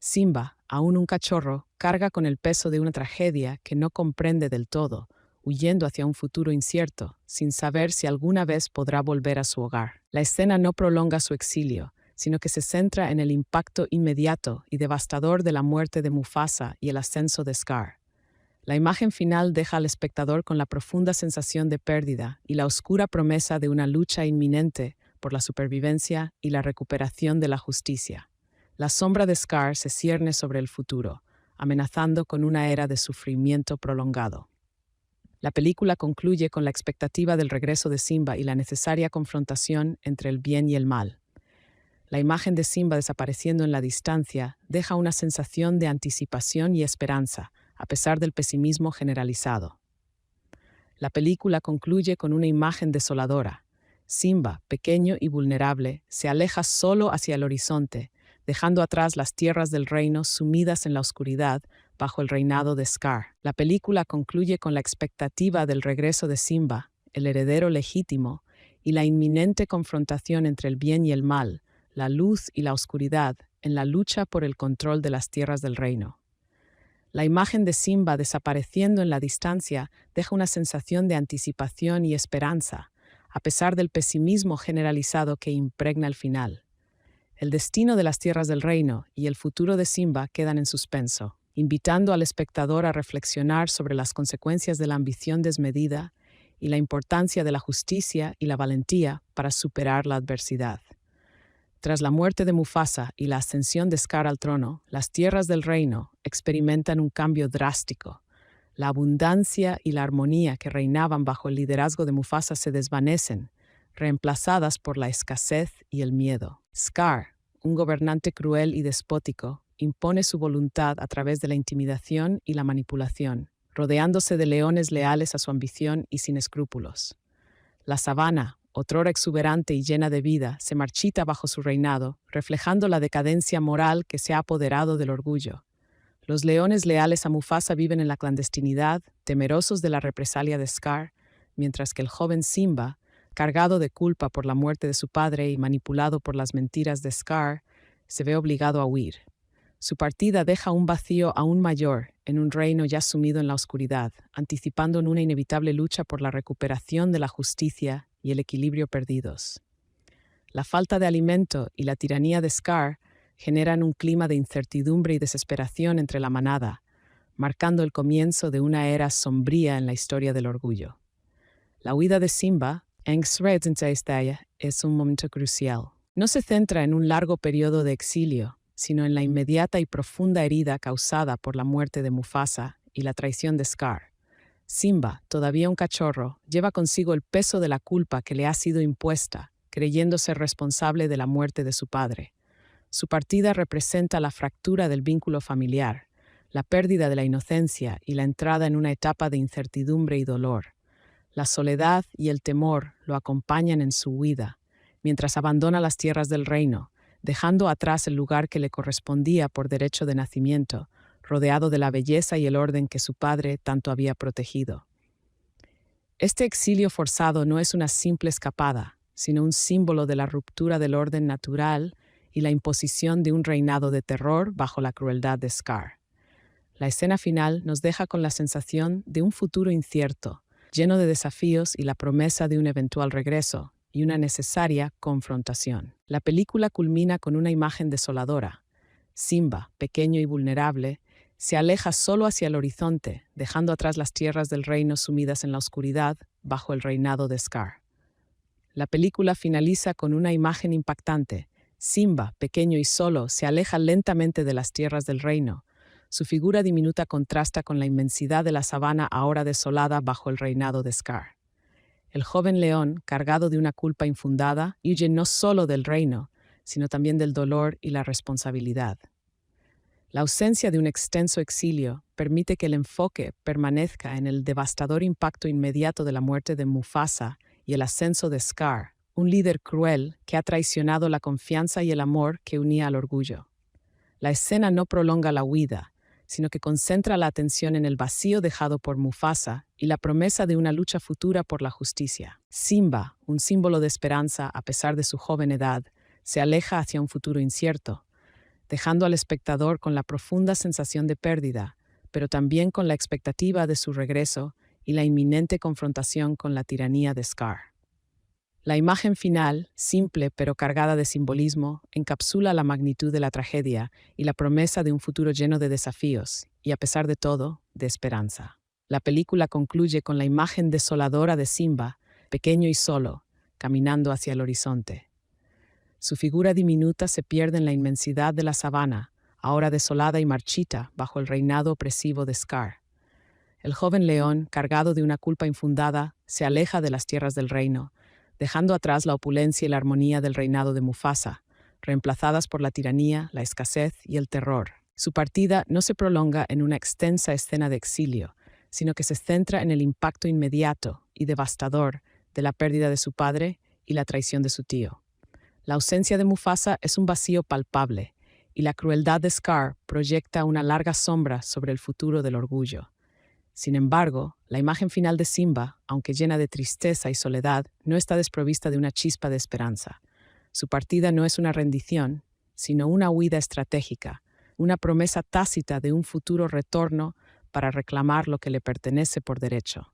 Simba, aún un cachorro, carga con el peso de una tragedia que no comprende del todo, huyendo hacia un futuro incierto, sin saber si alguna vez podrá volver a su hogar. La escena no prolonga su exilio, sino que se centra en el impacto inmediato y devastador de la muerte de Mufasa y el ascenso de Scar. La imagen final deja al espectador con la profunda sensación de pérdida y la oscura promesa de una lucha inminente por la supervivencia y la recuperación de la justicia. La sombra de Scar se cierne sobre el futuro, amenazando con una era de sufrimiento prolongado. La película concluye con la expectativa del regreso de Simba y la necesaria confrontación entre el bien y el mal. La imagen de Simba desapareciendo en la distancia deja una sensación de anticipación y esperanza, a pesar del pesimismo generalizado. La película concluye con una imagen desoladora. Simba, pequeño y vulnerable, se aleja solo hacia el horizonte, dejando atrás las tierras del reino sumidas en la oscuridad bajo el reinado de Scar. La película concluye con la expectativa del regreso de Simba, el heredero legítimo, y la inminente confrontación entre el bien y el mal, la luz y la oscuridad, en la lucha por el control de las tierras del reino. La imagen de Simba desapareciendo en la distancia deja una sensación de anticipación y esperanza, a pesar del pesimismo generalizado que impregna el final. El destino de las tierras del reino y el futuro de Simba quedan en suspenso, invitando al espectador a reflexionar sobre las consecuencias de la ambición desmedida y la importancia de la justicia y la valentía para superar la adversidad. Tras la muerte de Mufasa y la ascensión de Scar al trono, las tierras del reino experimentan un cambio drástico. La abundancia y la armonía que reinaban bajo el liderazgo de Mufasa se desvanecen, reemplazadas por la escasez y el miedo. Scar, un gobernante cruel y despótico, impone su voluntad a través de la intimidación y la manipulación, rodeándose de leones leales a su ambición y sin escrúpulos. La sabana, otrora exuberante y llena de vida, se marchita bajo su reinado, reflejando la decadencia moral que se ha apoderado del orgullo. Los leones leales a Mufasa viven en la clandestinidad, temerosos de la represalia de Scar, mientras que el joven Simba, cargado de culpa por la muerte de su padre y manipulado por las mentiras de Scar, se ve obligado a huir. Su partida deja un vacío aún mayor en un reino ya sumido en la oscuridad, anticipando una inevitable lucha por la recuperación de la justicia y el equilibrio perdidos. La falta de alimento y la tiranía de Scar generan un clima de incertidumbre y desesperación entre la manada, marcando el comienzo de una era sombría en la historia del orgullo. La huida de Simba, es un momento crucial. No se centra en un largo periodo de exilio, sino en la inmediata y profunda herida causada por la muerte de Mufasa y la traición de Scar. Simba, todavía un cachorro, lleva consigo el peso de la culpa que le ha sido impuesta, creyendo ser responsable de la muerte de su padre. Su partida representa la fractura del vínculo familiar, la pérdida de la inocencia y la entrada en una etapa de incertidumbre y dolor. La soledad y el temor lo acompañan en su huida, mientras abandona las tierras del reino, dejando atrás el lugar que le correspondía por derecho de nacimiento, rodeado de la belleza y el orden que su padre tanto había protegido. Este exilio forzado no es una simple escapada, sino un símbolo de la ruptura del orden natural y la imposición de un reinado de terror bajo la crueldad de Scar. La escena final nos deja con la sensación de un futuro incierto, lleno de desafíos y la promesa de un eventual regreso y una necesaria confrontación. La película culmina con una imagen desoladora. Simba, pequeño y vulnerable, se aleja solo hacia el horizonte, dejando atrás las tierras del reino sumidas en la oscuridad bajo el reinado de Scar. La película finaliza con una imagen impactante. Simba, pequeño y solo, se aleja lentamente de las tierras del reino. Su figura diminuta contrasta con la inmensidad de la sabana ahora desolada bajo el reinado de Scar. El joven león, cargado de una culpa infundada, huye no solo del reino, sino también del dolor y la responsabilidad. La ausencia de un extenso exilio permite que el enfoque permanezca en el devastador impacto inmediato de la muerte de Mufasa y el ascenso de Scar, un líder cruel que ha traicionado la confianza y el amor que unía al orgullo. La escena no prolonga la huida, sino que concentra la atención en el vacío dejado por Mufasa y la promesa de una lucha futura por la justicia. Simba, un símbolo de esperanza a pesar de su joven edad, se aleja hacia un futuro incierto, dejando al espectador con la profunda sensación de pérdida, pero también con la expectativa de su regreso y la inminente confrontación con la tiranía de Scar. La imagen final, simple pero cargada de simbolismo, encapsula la magnitud de la tragedia y la promesa de un futuro lleno de desafíos y, a pesar de todo, de esperanza. La película concluye con la imagen desoladora de Simba, pequeño y solo, caminando hacia el horizonte. Su figura diminuta se pierde en la inmensidad de la sabana, ahora desolada y marchita bajo el reinado opresivo de Scar. El joven león, cargado de una culpa infundada, se aleja de las tierras del reino, dejando atrás la opulencia y la armonía del reinado de Mufasa, reemplazadas por la tiranía, la escasez y el terror. Su partida no se prolonga en una extensa escena de exilio, sino que se centra en el impacto inmediato y devastador de la pérdida de su padre y la traición de su tío. La ausencia de Mufasa es un vacío palpable, y la crueldad de Scar proyecta una larga sombra sobre el futuro del orgullo. Sin embargo, la imagen final de Simba, aunque llena de tristeza y soledad, no está desprovista de una chispa de esperanza. Su partida no es una rendición, sino una huida estratégica, una promesa tácita de un futuro retorno para reclamar lo que le pertenece por derecho.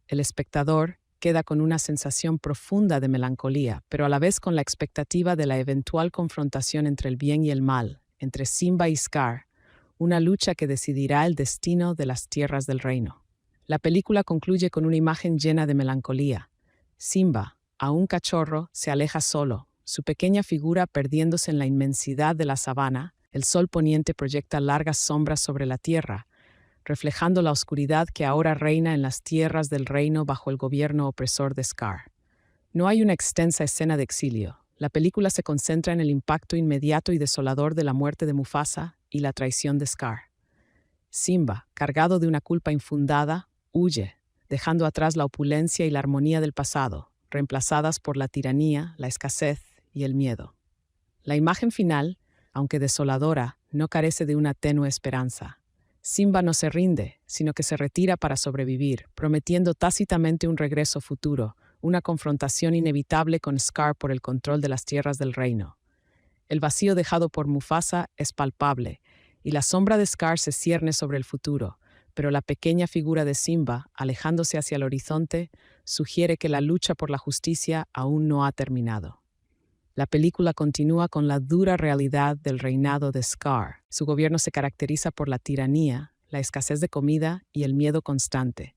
El espectador queda con una sensación profunda de melancolía, pero a la vez con la expectativa de la eventual confrontación entre el bien y el mal, entre Simba y Scar, una lucha que decidirá el destino de las tierras del reino. La película concluye con una imagen llena de melancolía. Simba, aún cachorro, se aleja solo, su pequeña figura perdiéndose en la inmensidad de la sabana. El sol poniente proyecta largas sombras sobre la tierra, reflejando la oscuridad que ahora reina en las tierras del reino bajo el gobierno opresor de Scar. No hay una extensa escena de exilio. La película se concentra en el impacto inmediato y desolador de la muerte de Mufasa y la traición de Scar. Simba, cargado de una culpa infundada, huye, dejando atrás la opulencia y la armonía del pasado, reemplazadas por la tiranía, la escasez y el miedo. La imagen final, aunque desoladora, no carece de una tenue esperanza. Simba no se rinde, sino que se retira para sobrevivir, prometiendo tácitamente un regreso futuro, una confrontación inevitable con Scar por el control de las tierras del reino. El vacío dejado por Mufasa es palpable, y la sombra de Scar se cierne sobre el futuro, pero la pequeña figura de Simba, alejándose hacia el horizonte, sugiere que la lucha por la justicia aún no ha terminado. La película continúa con la dura realidad del reinado de Scar. Su gobierno se caracteriza por la tiranía, la escasez de comida y el miedo constante.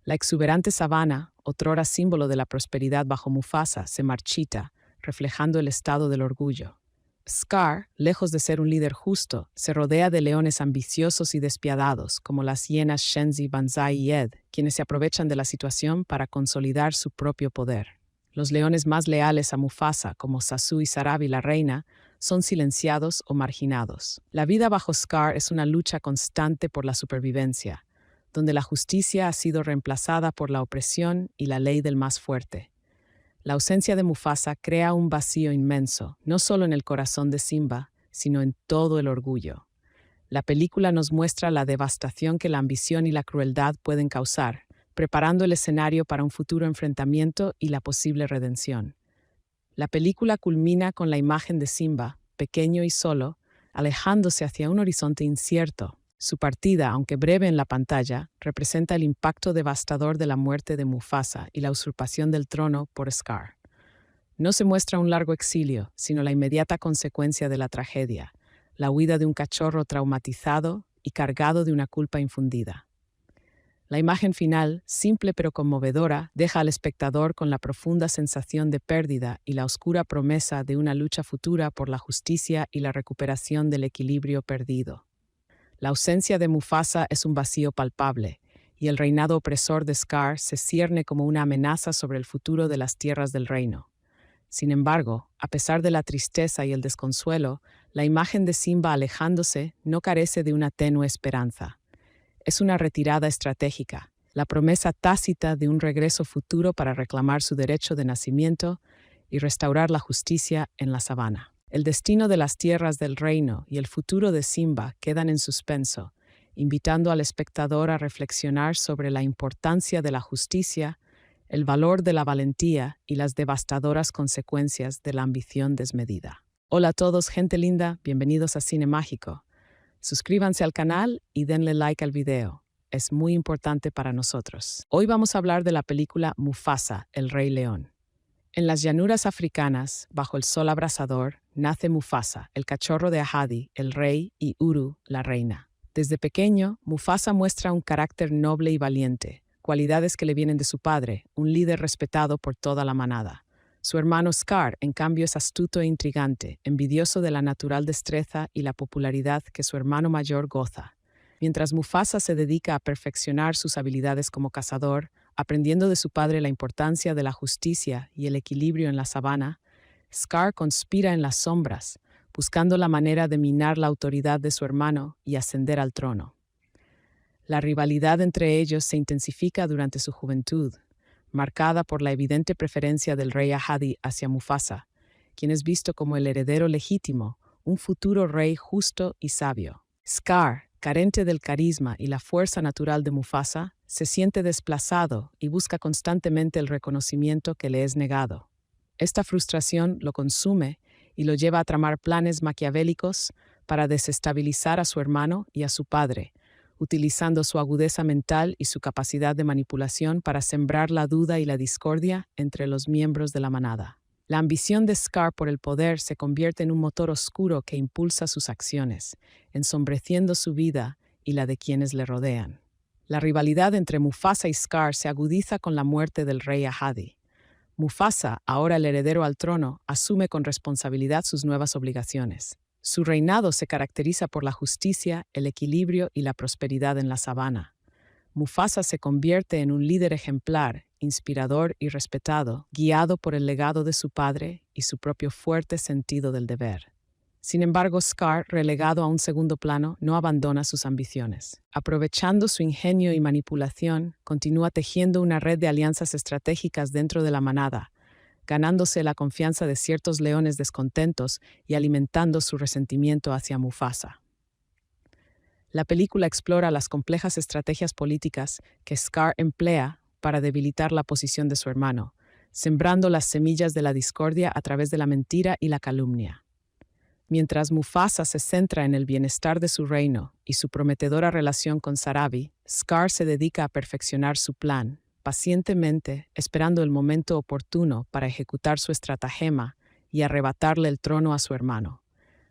La exuberante sabana, otrora símbolo de la prosperidad bajo Mufasa, se marchita, reflejando el estado del orgullo. Scar, lejos de ser un líder justo, se rodea de leones ambiciosos y despiadados, como las hienas Shenzi, Banzai y Ed, quienes se aprovechan de la situación para consolidar su propio poder. Los leones más leales a Mufasa, como Sasu y Sarabi la reina, son silenciados o marginados. La vida bajo Scar es una lucha constante por la supervivencia, donde la justicia ha sido reemplazada por la opresión y la ley del más fuerte. La ausencia de Mufasa crea un vacío inmenso, no solo en el corazón de Simba, sino en todo el orgullo. La película nos muestra la devastación que la ambición y la crueldad pueden causar, preparando el escenario para un futuro enfrentamiento y la posible redención. La película culmina con la imagen de Simba, pequeño y solo, alejándose hacia un horizonte incierto. Su partida, aunque breve en la pantalla, representa el impacto devastador de la muerte de Mufasa y la usurpación del trono por Scar. No se muestra un largo exilio, sino la inmediata consecuencia de la tragedia, la huida de un cachorro traumatizado y cargado de una culpa infundida. La imagen final, simple pero conmovedora, deja al espectador con la profunda sensación de pérdida y la oscura promesa de una lucha futura por la justicia y la recuperación del equilibrio perdido. La ausencia de Mufasa es un vacío palpable, y el reinado opresor de Scar se cierne como una amenaza sobre el futuro de las tierras del reino. Sin embargo, a pesar de la tristeza y el desconsuelo, la imagen de Simba alejándose no carece de una tenue esperanza. Es una retirada estratégica, la promesa tácita de un regreso futuro para reclamar su derecho de nacimiento y restaurar la justicia en la sabana. El destino de las tierras del reino y el futuro de Simba quedan en suspenso, invitando al espectador a reflexionar sobre la importancia de la justicia, el valor de la valentía y las devastadoras consecuencias de la ambición desmedida. Hola a todos, gente linda, bienvenidos a Cine Mágico. Suscríbanse al canal y denle like al video. Es muy importante para nosotros. Hoy vamos a hablar de la película Mufasa, el Rey León. En las llanuras africanas, bajo el sol abrasador, nace Mufasa, el cachorro de Ahadi, el rey, y Uru, la reina. Desde pequeño, Mufasa muestra un carácter noble y valiente, cualidades que le vienen de su padre, un líder respetado por toda la manada. Su hermano Scar, en cambio, es astuto e intrigante, envidioso de la natural destreza y la popularidad que su hermano mayor goza. Mientras Mufasa se dedica a perfeccionar sus habilidades como cazador, aprendiendo de su padre la importancia de la justicia y el equilibrio en la sabana, Scar conspira en las sombras, buscando la manera de minar la autoridad de su hermano y ascender al trono. La rivalidad entre ellos se intensifica durante su juventud, marcada por la evidente preferencia del rey Ahadi hacia Mufasa, quien es visto como el heredero legítimo, un futuro rey justo y sabio. Scar, carente del carisma y la fuerza natural de Mufasa, se siente desplazado y busca constantemente el reconocimiento que le es negado. Esta frustración lo consume y lo lleva a tramar planes maquiavélicos para desestabilizar a su hermano y a su padre, utilizando su agudeza mental y su capacidad de manipulación para sembrar la duda y la discordia entre los miembros de la manada. La ambición de Scar por el poder se convierte en un motor oscuro que impulsa sus acciones, ensombreciendo su vida y la de quienes le rodean. La rivalidad entre Mufasa y Scar se agudiza con la muerte del rey Ahadi. Mufasa, ahora el heredero al trono, asume con responsabilidad sus nuevas obligaciones. Su reinado se caracteriza por la justicia, el equilibrio y la prosperidad en la sabana. Mufasa se convierte en un líder ejemplar, inspirador y respetado, guiado por el legado de su padre y su propio fuerte sentido del deber. Sin embargo, Scar, relegado a un segundo plano, no abandona sus ambiciones. Aprovechando su ingenio y manipulación, continúa tejiendo una red de alianzas estratégicas dentro de la manada, ganándose la confianza de ciertos leones descontentos y alimentando su resentimiento hacia Mufasa. La película explora las complejas estrategias políticas que Scar emplea para debilitar la posición de su hermano, sembrando las semillas de la discordia a través de la mentira y la calumnia. Mientras Mufasa se centra en el bienestar de su reino y su prometedora relación con Sarabi, Scar se dedica a perfeccionar su plan, pacientemente esperando el momento oportuno para ejecutar su estratagema y arrebatarle el trono a su hermano.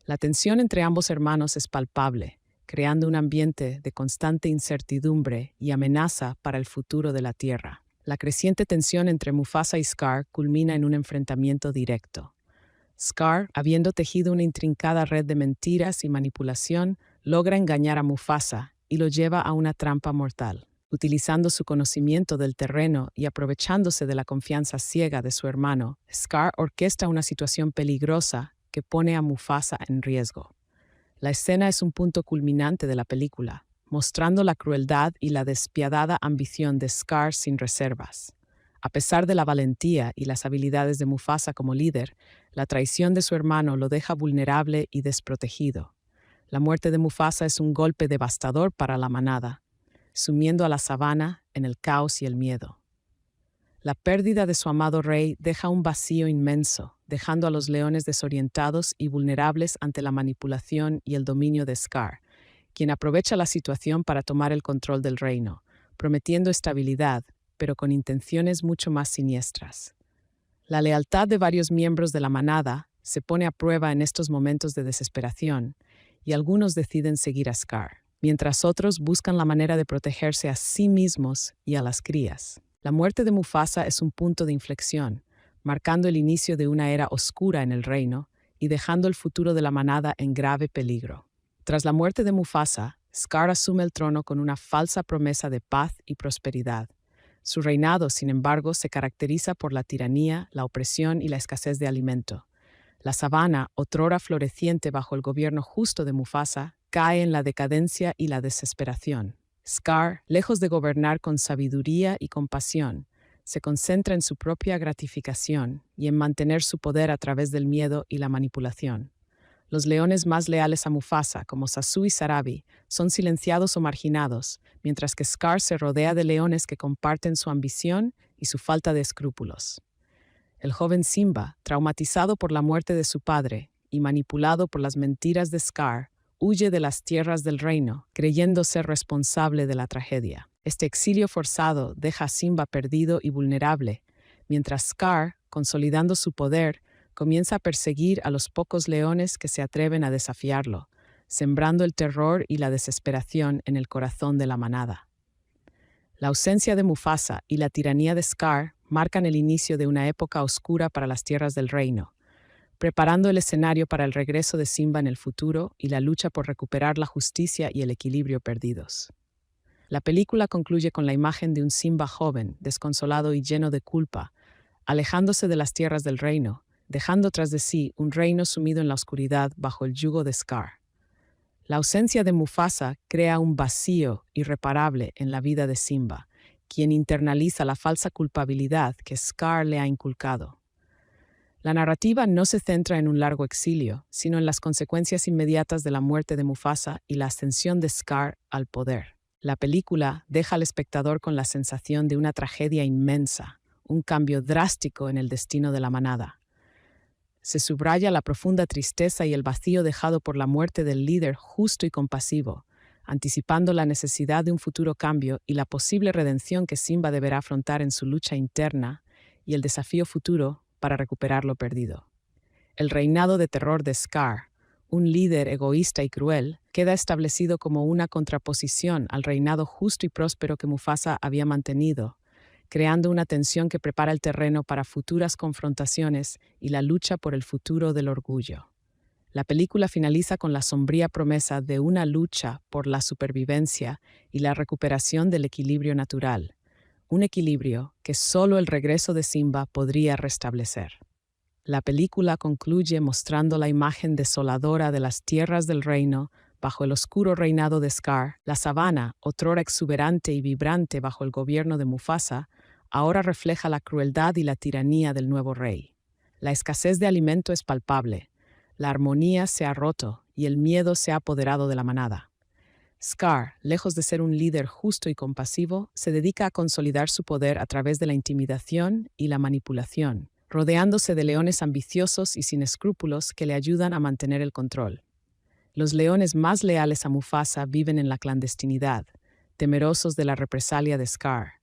La tensión entre ambos hermanos es palpable, creando un ambiente de constante incertidumbre y amenaza para el futuro de la Tierra. La creciente tensión entre Mufasa y Scar culmina en un enfrentamiento directo. Scar, habiendo tejido una intrincada red de mentiras y manipulación, logra engañar a Mufasa y lo lleva a una trampa mortal. Utilizando su conocimiento del terreno y aprovechándose de la confianza ciega de su hermano, Scar orquesta una situación peligrosa que pone a Mufasa en riesgo. La escena es un punto culminante de la película, mostrando la crueldad y la despiadada ambición de Scar sin reservas. A pesar de la valentía y las habilidades de Mufasa como líder, la traición de su hermano lo deja vulnerable y desprotegido. La muerte de Mufasa es un golpe devastador para la manada, sumiendo a la sabana en el caos y el miedo. La pérdida de su amado rey deja un vacío inmenso, dejando a los leones desorientados y vulnerables ante la manipulación y el dominio de Scar, quien aprovecha la situación para tomar el control del reino, prometiendo estabilidad, pero con intenciones mucho más siniestras. La lealtad de varios miembros de la manada se pone a prueba en estos momentos de desesperación, y algunos deciden seguir a Scar, mientras otros buscan la manera de protegerse a sí mismos y a las crías. La muerte de Mufasa es un punto de inflexión, marcando el inicio de una era oscura en el reino y dejando el futuro de la manada en grave peligro. Tras la muerte de Mufasa, Scar asume el trono con una falsa promesa de paz y prosperidad. Su reinado, sin embargo, se caracteriza por la tiranía, la opresión y la escasez de alimento. La sabana, otrora floreciente bajo el gobierno justo de Mufasa, cae en la decadencia y la desesperación. Scar, lejos de gobernar con sabiduría y compasión, se concentra en su propia gratificación y en mantener su poder a través del miedo y la manipulación. Los leones más leales a Mufasa, como Zazu y Sarabi, son silenciados o marginados, mientras que Scar se rodea de leones que comparten su ambición y su falta de escrúpulos. El joven Simba, traumatizado por la muerte de su padre y manipulado por las mentiras de Scar, huye de las tierras del reino, creyendo ser responsable de la tragedia. Este exilio forzado deja a Simba perdido y vulnerable, mientras Scar, consolidando su poder, comienza a perseguir a los pocos leones que se atreven a desafiarlo, sembrando el terror y la desesperación en el corazón de la manada. La ausencia de Mufasa y la tiranía de Scar marcan el inicio de una época oscura para las tierras del reino, preparando el escenario para el regreso de Simba en el futuro y la lucha por recuperar la justicia y el equilibrio perdidos. La película concluye con la imagen de un Simba joven, desconsolado y lleno de culpa, alejándose de las tierras del reino, dejando tras de sí un reino sumido en la oscuridad bajo el yugo de Scar. La ausencia de Mufasa crea un vacío irreparable en la vida de Simba, quien internaliza la falsa culpabilidad que Scar le ha inculcado. La narrativa no se centra en un largo exilio, sino en las consecuencias inmediatas de la muerte de Mufasa y la ascensión de Scar al poder. La película deja al espectador con la sensación de una tragedia inmensa, un cambio drástico en el destino de la manada. Se subraya la profunda tristeza y el vacío dejado por la muerte del líder justo y compasivo, anticipando la necesidad de un futuro cambio y la posible redención que Simba deberá afrontar en su lucha interna y el desafío futuro para recuperar lo perdido. El reinado de terror de Scar, un líder egoísta y cruel, queda establecido como una contraposición al reinado justo y próspero que Mufasa había mantenido, creando una tensión que prepara el terreno para futuras confrontaciones y la lucha por el futuro del orgullo. La película finaliza con la sombría promesa de una lucha por la supervivencia y la recuperación del equilibrio natural, un equilibrio que solo el regreso de Simba podría restablecer. La película concluye mostrando la imagen desoladora de las tierras del reino bajo el oscuro reinado de Scar. La sabana, otrora exuberante y vibrante bajo el gobierno de Mufasa, ahora refleja la crueldad y la tiranía del nuevo rey. La escasez de alimento es palpable, la armonía se ha roto y el miedo se ha apoderado de la manada. Scar, lejos de ser un líder justo y compasivo, se dedica a consolidar su poder a través de la intimidación y la manipulación, rodeándose de leones ambiciosos y sin escrúpulos que le ayudan a mantener el control. Los leones más leales a Mufasa viven en la clandestinidad, temerosos de la represalia de Scar.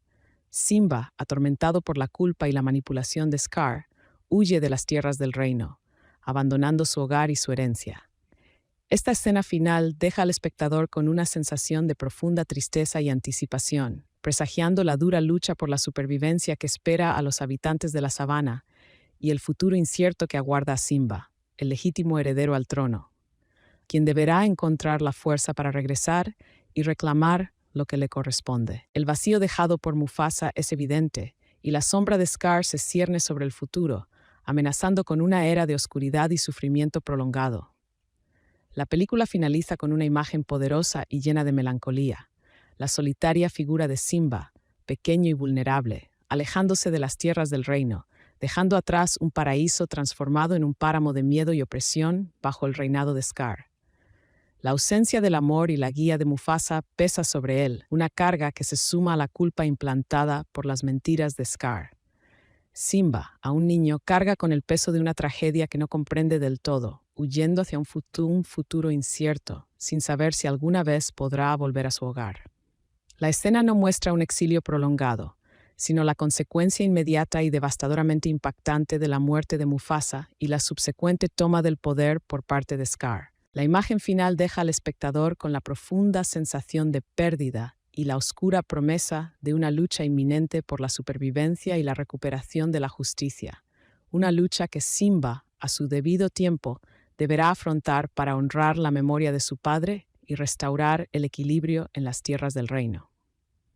Simba, atormentado por la culpa y la manipulación de Scar, huye de las tierras del reino, abandonando su hogar y su herencia. Esta escena final deja al espectador con una sensación de profunda tristeza y anticipación, presagiando la dura lucha por la supervivencia que espera a los habitantes de la sabana y el futuro incierto que aguarda a Simba, el legítimo heredero al trono, quien deberá encontrar la fuerza para regresar y reclamar lo que le corresponde. El vacío dejado por Mufasa es evidente, y la sombra de Scar se cierne sobre el futuro, amenazando con una era de oscuridad y sufrimiento prolongado. La película finaliza con una imagen poderosa y llena de melancolía, la solitaria figura de Simba, pequeño y vulnerable, alejándose de las tierras del reino, dejando atrás un paraíso transformado en un páramo de miedo y opresión bajo el reinado de Scar. La ausencia del amor y la guía de Mufasa pesa sobre él, una carga que se suma a la culpa implantada por las mentiras de Scar. Simba, a un niño, carga con el peso de una tragedia que no comprende del todo, huyendo hacia un futuro incierto, sin saber si alguna vez podrá volver a su hogar. La escena no muestra un exilio prolongado, sino la consecuencia inmediata y devastadoramente impactante de la muerte de Mufasa y la subsecuente toma del poder por parte de Scar. La imagen final deja al espectador con la profunda sensación de pérdida y la oscura promesa de una lucha inminente por la supervivencia y la recuperación de la justicia, una lucha que Simba, a su debido tiempo, deberá afrontar para honrar la memoria de su padre y restaurar el equilibrio en las tierras del reino.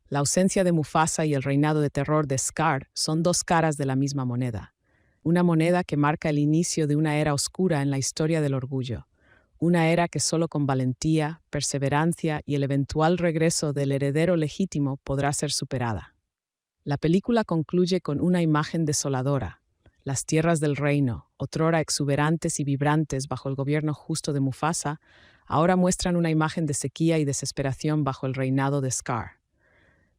La ausencia de Mufasa y el reinado de terror de Scar son dos caras de la misma moneda. Una moneda que marca el inicio de una era oscura en la historia del orgullo. Una era que solo con valentía, perseverancia y el eventual regreso del heredero legítimo podrá ser superada. La película concluye con una imagen desoladora. Las tierras del reino, otrora exuberantes y vibrantes bajo el gobierno justo de Mufasa, ahora muestran una imagen de sequía y desesperación bajo el reinado de Scar.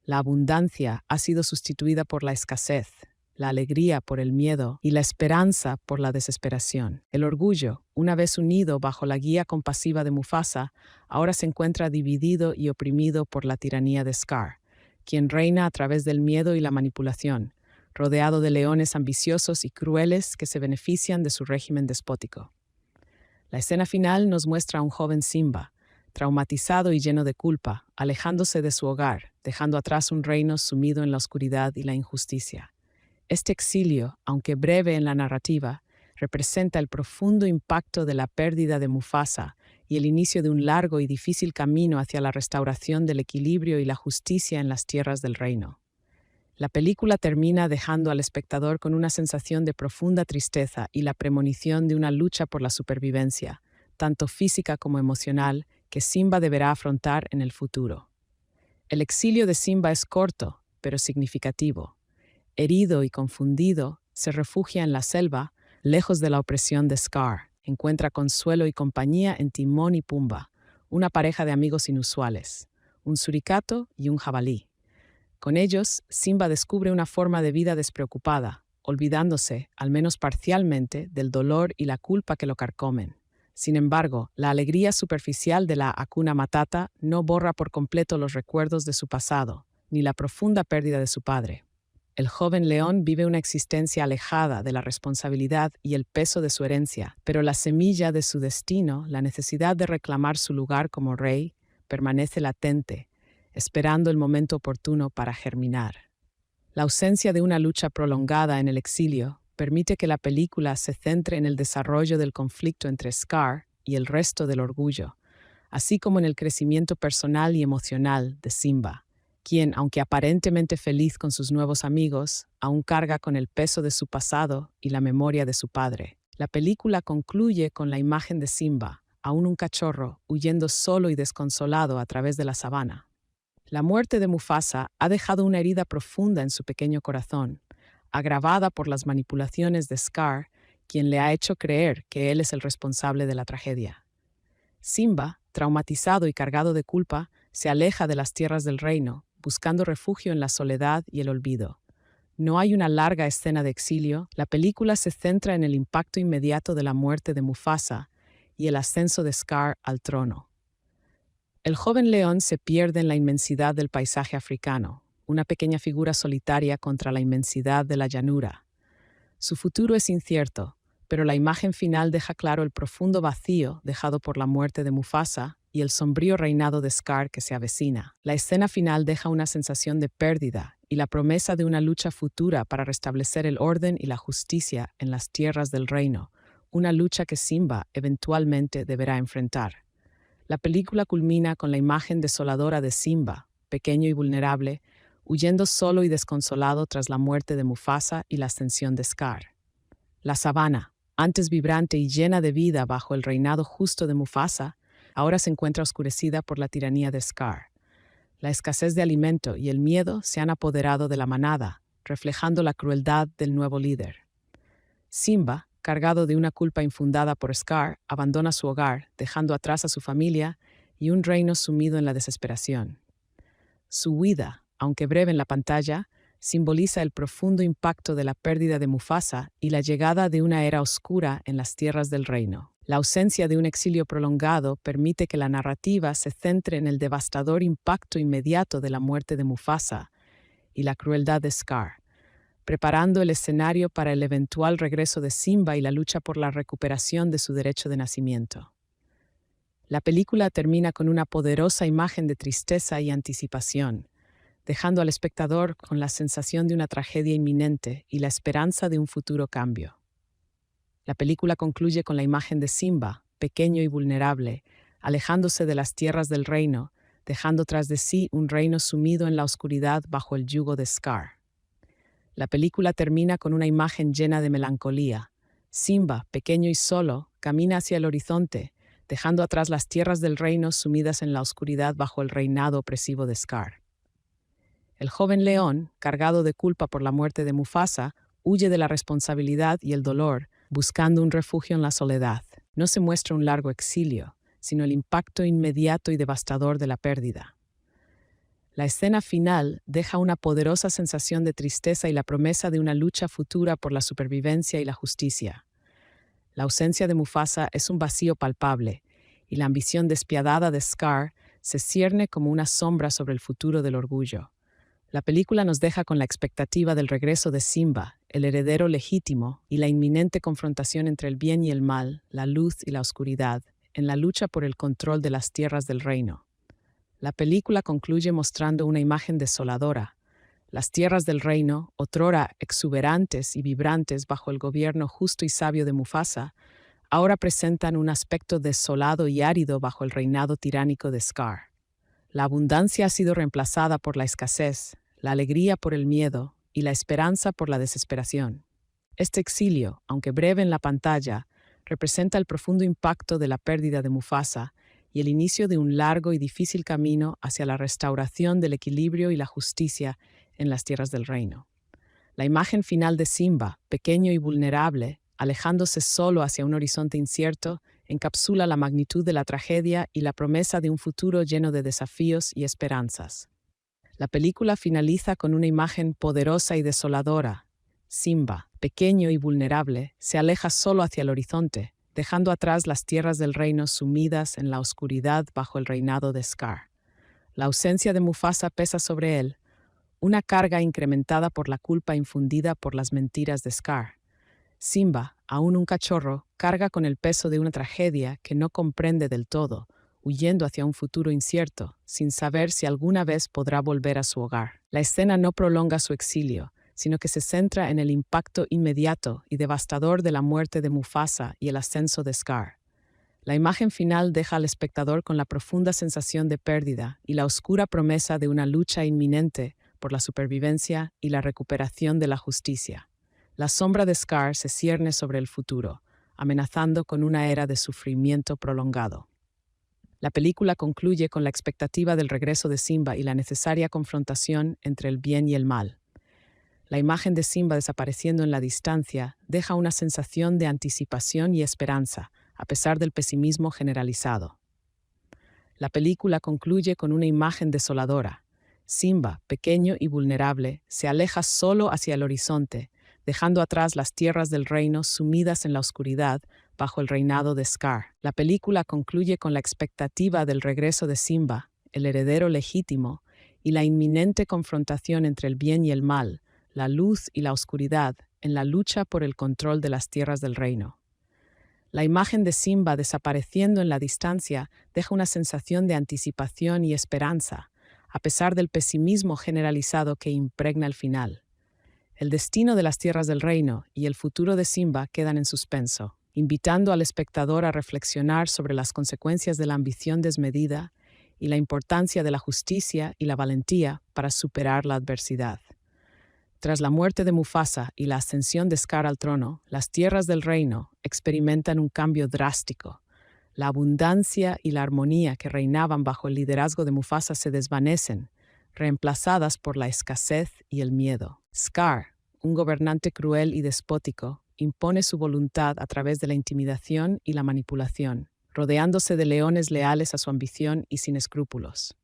La abundancia ha sido sustituida por la escasez, la alegría por el miedo y la esperanza por la desesperación. El orgullo, una vez unido bajo la guía compasiva de Mufasa, ahora se encuentra dividido y oprimido por la tiranía de Scar, quien reina a través del miedo y la manipulación, rodeado de leones ambiciosos y crueles que se benefician de su régimen despótico. La escena final nos muestra a un joven Simba, traumatizado y lleno de culpa, alejándose de su hogar, dejando atrás un reino sumido en la oscuridad y la injusticia. Este exilio, aunque breve en la narrativa, representa el profundo impacto de la pérdida de Mufasa y el inicio de un largo y difícil camino hacia la restauración del equilibrio y la justicia en las tierras del reino. La película termina dejando al espectador con una sensación de profunda tristeza y la premonición de una lucha por la supervivencia, tanto física como emocional, que Simba deberá afrontar en el futuro. El exilio de Simba es corto, pero significativo. Herido y confundido, se refugia en la selva, lejos de la opresión de Scar. Encuentra consuelo y compañía en Timón y Pumba, una pareja de amigos inusuales, un suricato y un jabalí. Con ellos, Simba descubre una forma de vida despreocupada, olvidándose, al menos parcialmente, del dolor y la culpa que lo carcomen. Sin embargo, la alegría superficial de la Hakuna Matata no borra por completo los recuerdos de su pasado, ni la profunda pérdida de su padre. El joven león vive una existencia alejada de la responsabilidad y el peso de su herencia, pero la semilla de su destino, la necesidad de reclamar su lugar como rey, permanece latente, esperando el momento oportuno para germinar. La ausencia de una lucha prolongada en el exilio permite que la película se centre en el desarrollo del conflicto entre Scar y el resto del orgullo, así como en el crecimiento personal y emocional de Simba, quien, aunque aparentemente feliz con sus nuevos amigos, aún carga con el peso de su pasado y la memoria de su padre. La película concluye con la imagen de Simba, aún un cachorro, huyendo solo y desconsolado a través de la sabana. La muerte de Mufasa ha dejado una herida profunda en su pequeño corazón, agravada por las manipulaciones de Scar, quien le ha hecho creer que él es el responsable de la tragedia. Simba, traumatizado y cargado de culpa, se aleja de las tierras del reino, buscando refugio en la soledad y el olvido. No hay una larga escena de exilio, la película se centra en el impacto inmediato de la muerte de Mufasa y el ascenso de Scar al trono. El joven león se pierde en la inmensidad del paisaje africano, una pequeña figura solitaria contra la inmensidad de la llanura. Su futuro es incierto, pero la imagen final deja claro el profundo vacío dejado por la muerte de Mufasa y el sombrío reinado de Scar que se avecina. La escena final deja una sensación de pérdida y la promesa de una lucha futura para restablecer el orden y la justicia en las tierras del reino, una lucha que Simba eventualmente deberá enfrentar. La película culmina con la imagen desoladora de Simba, pequeño y vulnerable, huyendo solo y desconsolado tras la muerte de Mufasa y la ascensión de Scar. La sabana, antes vibrante y llena de vida bajo el reinado justo de Mufasa, ahora se encuentra oscurecida por la tiranía de Scar. La escasez de alimento y el miedo se han apoderado de la manada, reflejando la crueldad del nuevo líder. Simba, cargado de una culpa infundada por Scar, abandona su hogar, dejando atrás a su familia y un reino sumido en la desesperación. Su huida, aunque breve en la pantalla, simboliza el profundo impacto de la pérdida de Mufasa y la llegada de una era oscura en las tierras del reino. La ausencia de un exilio prolongado permite que la narrativa se centre en el devastador impacto inmediato de la muerte de Mufasa y la crueldad de Scar, preparando el escenario para el eventual regreso de Simba y la lucha por la recuperación de su derecho de nacimiento. La película termina con una poderosa imagen de tristeza y anticipación, dejando al espectador con la sensación de una tragedia inminente y la esperanza de un futuro cambio. La película concluye con la imagen de Simba, pequeño y vulnerable, alejándose de las tierras del reino, dejando tras de sí un reino sumido en la oscuridad bajo el yugo de Scar. La película termina con una imagen llena de melancolía. Simba, pequeño y solo, camina hacia el horizonte, dejando atrás las tierras del reino sumidas en la oscuridad bajo el reinado opresivo de Scar. El joven león, cargado de culpa por la muerte de Mufasa, huye de la responsabilidad y el dolor, buscando un refugio en la soledad. No se muestra un largo exilio, sino el impacto inmediato y devastador de la pérdida. La escena final deja una poderosa sensación de tristeza y la promesa de una lucha futura por la supervivencia y la justicia. La ausencia de Mufasa es un vacío palpable, y la ambición despiadada de Scar se cierne como una sombra sobre el futuro del orgullo. La película nos deja con la expectativa del regreso de Simba, el heredero legítimo, y la inminente confrontación entre el bien y el mal, la luz y la oscuridad, en la lucha por el control de las tierras del reino. La película concluye mostrando una imagen desoladora. Las tierras del reino, otrora exuberantes y vibrantes bajo el gobierno justo y sabio de Mufasa, ahora presentan un aspecto desolado y árido bajo el reinado tiránico de Scar. La abundancia ha sido reemplazada por la escasez, la alegría por el miedo y la esperanza por la desesperación. Este exilio, aunque breve en la pantalla, representa el profundo impacto de la pérdida de Mufasa y el inicio de un largo y difícil camino hacia la restauración del equilibrio y la justicia en las tierras del reino. La imagen final de Simba, pequeño y vulnerable, alejándose solo hacia un horizonte incierto, encapsula la magnitud de la tragedia y la promesa de un futuro lleno de desafíos y esperanzas. La película finaliza con una imagen poderosa y desoladora. Simba, pequeño y vulnerable, se aleja solo hacia el horizonte, dejando atrás las tierras del reino sumidas en la oscuridad bajo el reinado de Scar. La ausencia de Mufasa pesa sobre él, una carga incrementada por la culpa infundida por las mentiras de Scar. Simba, aún un cachorro, carga con el peso de una tragedia que no comprende del todo, huyendo hacia un futuro incierto, sin saber si alguna vez podrá volver a su hogar. La escena no prolonga su exilio, sino que se centra en el impacto inmediato y devastador de la muerte de Mufasa y el ascenso de Scar. La imagen final deja al espectador con la profunda sensación de pérdida y la oscura promesa de una lucha inminente por la supervivencia y la recuperación de la justicia. La sombra de Scar se cierne sobre el futuro, amenazando con una era de sufrimiento prolongado. La película concluye con la expectativa del regreso de Simba y la necesaria confrontación entre el bien y el mal. La imagen de Simba desapareciendo en la distancia deja una sensación de anticipación y esperanza, a pesar del pesimismo generalizado. La película concluye con una imagen desoladora. Simba, pequeño y vulnerable, se aleja solo hacia el horizonte, dejando atrás las tierras del reino sumidas en la oscuridad bajo el reinado de Scar. La película concluye con la expectativa del regreso de Simba, el heredero legítimo, y la inminente confrontación entre el bien y el mal, la luz y la oscuridad, en la lucha por el control de las tierras del reino. La imagen de Simba desapareciendo en la distancia deja una sensación de anticipación y esperanza, a pesar del pesimismo generalizado que impregna el final. El destino de las tierras del reino y el futuro de Simba quedan en suspenso, invitando al espectador a reflexionar sobre las consecuencias de la ambición desmedida y la importancia de la justicia y la valentía para superar la adversidad. Tras la muerte de Mufasa y la ascensión de Scar al trono, las tierras del reino experimentan un cambio drástico. La abundancia y la armonía que reinaban bajo el liderazgo de Mufasa se desvanecen, reemplazadas por la escasez y el miedo. Scar, un gobernante cruel y despótico, impone su voluntad a través de la intimidación y la manipulación, rodeándose de leones leales a su ambición y sin escrúpulos.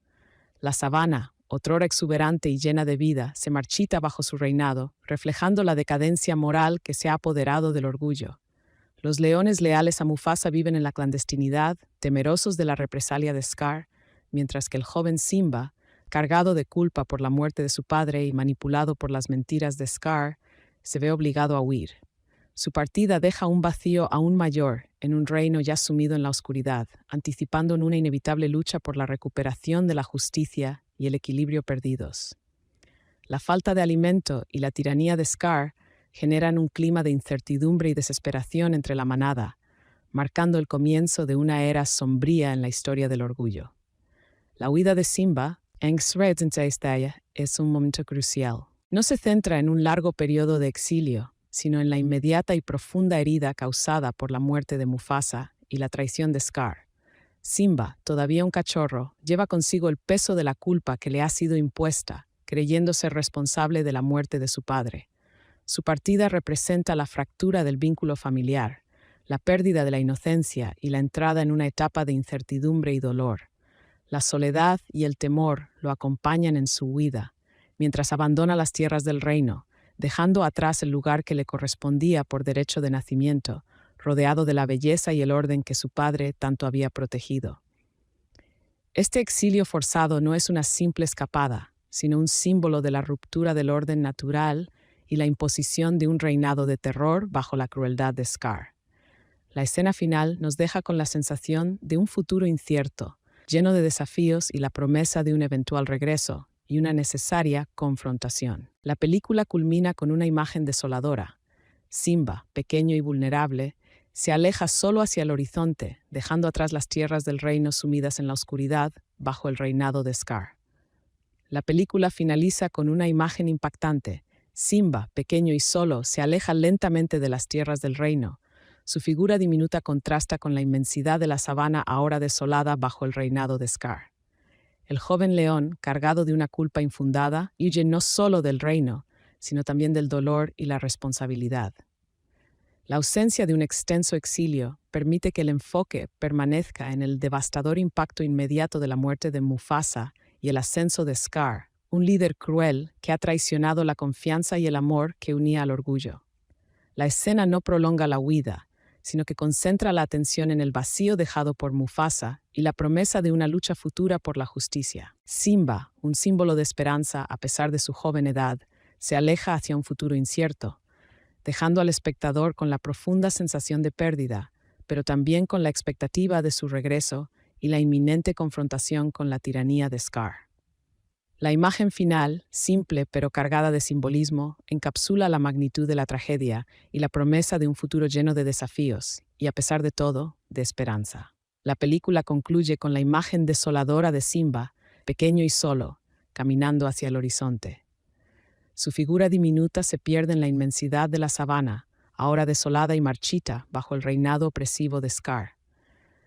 La sabana, otrora exuberante y llena de vida, se marchita bajo su reinado, reflejando la decadencia moral que se ha apoderado del orgullo. Los leones leales a Mufasa viven en la clandestinidad, temerosos de la represalia de Scar, mientras que el joven Simba, cargado de culpa por la muerte de su padre y manipulado por las mentiras de Scar, se ve obligado a huir. Su partida deja un vacío aún mayor en un reino ya sumido en la oscuridad, anticipando en una inevitable lucha por la recuperación de la justicia y el equilibrio perdidos. La falta de alimento y la tiranía de Scar generan un clima de incertidumbre y desesperación entre la manada, marcando el comienzo de una era sombría en la historia del orgullo. La huida de Simba, es un momento crucial. No se centra en un largo periodo de exilio, sino en la inmediata y profunda herida causada por la muerte de Mufasa y la traición de Scar. Simba, todavía un cachorro, lleva consigo el peso de la culpa que le ha sido impuesta, creyéndose responsable de la muerte de su padre. Su partida representa la fractura del vínculo familiar, la pérdida de la inocencia y la entrada en una etapa de incertidumbre y dolor. La soledad y el temor lo acompañan en su huida, mientras abandona las tierras del reino, dejando atrás el lugar que le correspondía por derecho de nacimiento, rodeado de la belleza y el orden que su padre tanto había protegido. Este exilio forzado no es una simple escapada, sino un símbolo de la ruptura del orden natural y la imposición de un reinado de terror bajo la crueldad de Scar. La escena final nos deja con la sensación de un futuro incierto, lleno de desafíos y la promesa de un eventual regreso y una necesaria confrontación. La película culmina con una imagen desoladora. Simba, pequeño y vulnerable, se aleja solo hacia el horizonte, dejando atrás las tierras del reino sumidas en la oscuridad bajo el reinado de Scar. La película finaliza con una imagen impactante. Simba, pequeño y solo, se aleja lentamente de las tierras del reino. Su figura diminuta contrasta con la inmensidad de la sabana ahora desolada bajo el reinado de Scar. El joven león, cargado de una culpa infundada, huye no solo del reino, sino también del dolor y la responsabilidad. La ausencia de un extenso exilio permite que el enfoque permanezca en el devastador impacto inmediato de la muerte de Mufasa y el ascenso de Scar, un líder cruel que ha traicionado la confianza y el amor que unía al orgullo. La escena no prolonga la huida, sino que concentra la atención en el vacío dejado por Mufasa y la promesa de una lucha futura por la justicia. Simba, un símbolo de esperanza a pesar de su joven edad, se aleja hacia un futuro incierto, dejando al espectador con la profunda sensación de pérdida, pero también con la expectativa de su regreso y la inminente confrontación con la tiranía de Scar. La imagen final, simple pero cargada de simbolismo, encapsula la magnitud de la tragedia y la promesa de un futuro lleno de desafíos y, a pesar de todo, de esperanza. La película concluye con la imagen desoladora de Simba, pequeño y solo, caminando hacia el horizonte. Su figura diminuta se pierde en la inmensidad de la sabana, ahora desolada y marchita bajo el reinado opresivo de Scar.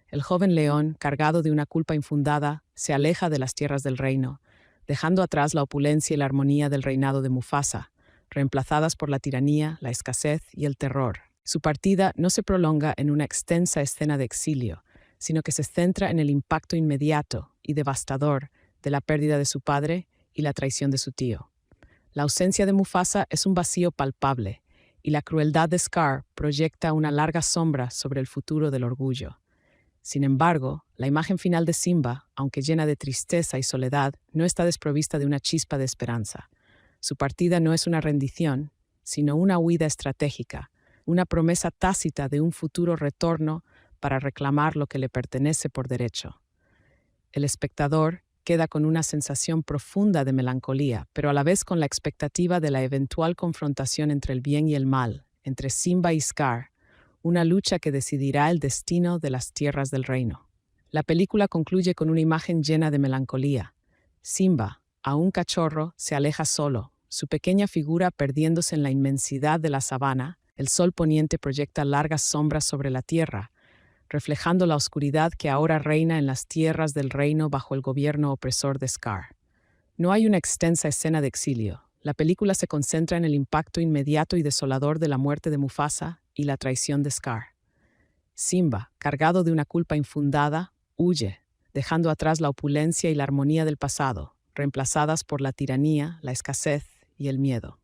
El joven león, cargado de una culpa infundada, se aleja de las tierras del reino, dejando atrás la opulencia y la armonía del reinado de Mufasa, reemplazadas por la tiranía, la escasez y el terror. Su partida no se prolonga en una extensa escena de exilio, sino que se centra en el impacto inmediato y devastador de la pérdida de su padre y la traición de su tío. La ausencia de Mufasa es un vacío palpable, y la crueldad de Scar proyecta una larga sombra sobre el futuro del orgullo. Sin embargo, la imagen final de Simba, aunque llena de tristeza y soledad, no está desprovista de una chispa de esperanza. Su partida no es una rendición, sino una huida estratégica, una promesa tácita de un futuro retorno para reclamar lo que le pertenece por derecho. El espectador queda con una sensación profunda de melancolía, pero a la vez con la expectativa de la eventual confrontación entre el bien y el mal, entre Simba y Scar, una lucha que decidirá el destino de las tierras del reino. La película concluye con una imagen llena de melancolía. Simba, aún cachorro, se aleja solo, su pequeña figura perdiéndose en la inmensidad de la sabana. El sol poniente proyecta largas sombras sobre la tierra, reflejando la oscuridad que ahora reina en las tierras del reino bajo el gobierno opresor de Scar. No hay una extensa escena de exilio. La película se concentra en el impacto inmediato y desolador de la muerte de Mufasa y la traición de Scar. Simba, cargado de una culpa infundada, huye, dejando atrás la opulencia y la armonía del pasado, reemplazadas por la tiranía, la escasez y el miedo.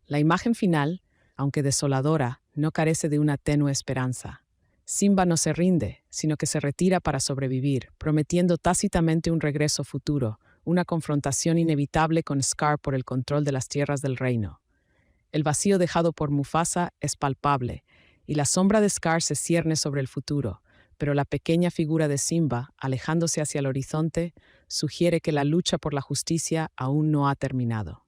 La imagen final, aunque desoladora, no carece de una tenue esperanza. Simba no se rinde, sino que se retira para sobrevivir, prometiendo tácitamente un regreso futuro, una confrontación inevitable con Scar por el control de las tierras del reino. El vacío dejado por Mufasa es palpable, y la sombra de Scar se cierne sobre el futuro, pero la pequeña figura de Simba, alejándose hacia el horizonte, sugiere que la lucha por la justicia aún no ha terminado.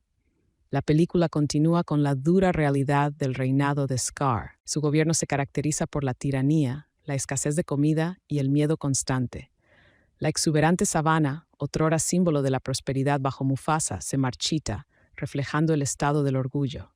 La película continúa con la dura realidad del reinado de Scar. Su gobierno se caracteriza por la tiranía, la escasez de comida y el miedo constante. La exuberante sabana, otrora símbolo de la prosperidad bajo Mufasa, se marchita, reflejando el estado del orgullo.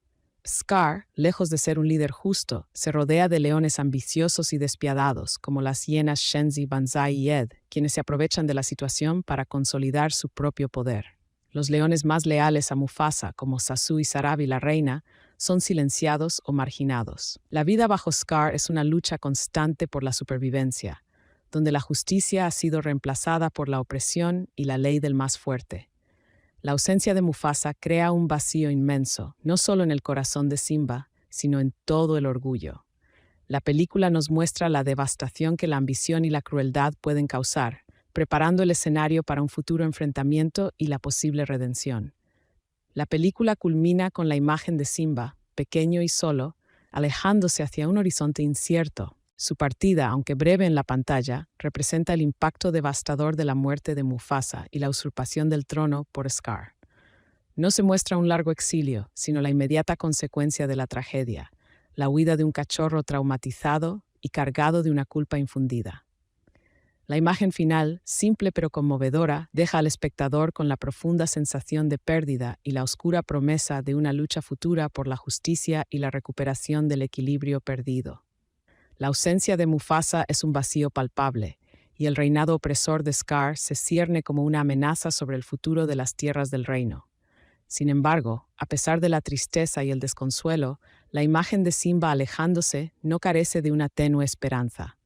Scar, lejos de ser un líder justo, se rodea de leones ambiciosos y despiadados, como las hienas Shenzi, Banzai y Ed, quienes se aprovechan de la situación para consolidar su propio poder. Los leones más leales a Mufasa, como Sasu y Sarabi la reina, son silenciados o marginados. La vida bajo Scar es una lucha constante por la supervivencia, donde la justicia ha sido reemplazada por la opresión y la ley del más fuerte. La ausencia de Mufasa crea un vacío inmenso, no solo en el corazón de Simba, sino en todo el orgullo. La película nos muestra la devastación que la ambición y la crueldad pueden causar, preparando el escenario para un futuro enfrentamiento y la posible redención. La película culmina con la imagen de Simba, pequeño y solo, alejándose hacia un horizonte incierto. Su partida, aunque breve en la pantalla, representa el impacto devastador de la muerte de Mufasa y la usurpación del trono por Scar. No se muestra un largo exilio, sino la inmediata consecuencia de la tragedia, la huida de un cachorro traumatizado y cargado de una culpa infundida. La imagen final, simple pero conmovedora, deja al espectador con la profunda sensación de pérdida y la oscura promesa de una lucha futura por la justicia y la recuperación del equilibrio perdido. La ausencia de Mufasa es un vacío palpable, y el reinado opresor de Scar se cierne como una amenaza sobre el futuro de las tierras del reino. Sin embargo, a pesar de la tristeza y el desconsuelo, la imagen de Simba alejándose no carece de una tenue esperanza.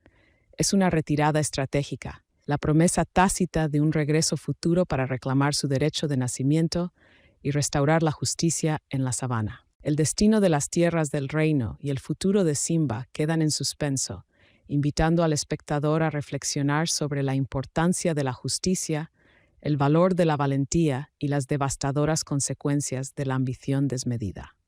Es una retirada estratégica, la promesa tácita de un regreso futuro para reclamar su derecho de nacimiento y restaurar la justicia en la sabana. El destino de las tierras del reino y el futuro de Simba quedan en suspenso, invitando al espectador a reflexionar sobre la importancia de la justicia, el valor de la valentía y las devastadoras consecuencias de la ambición desmedida.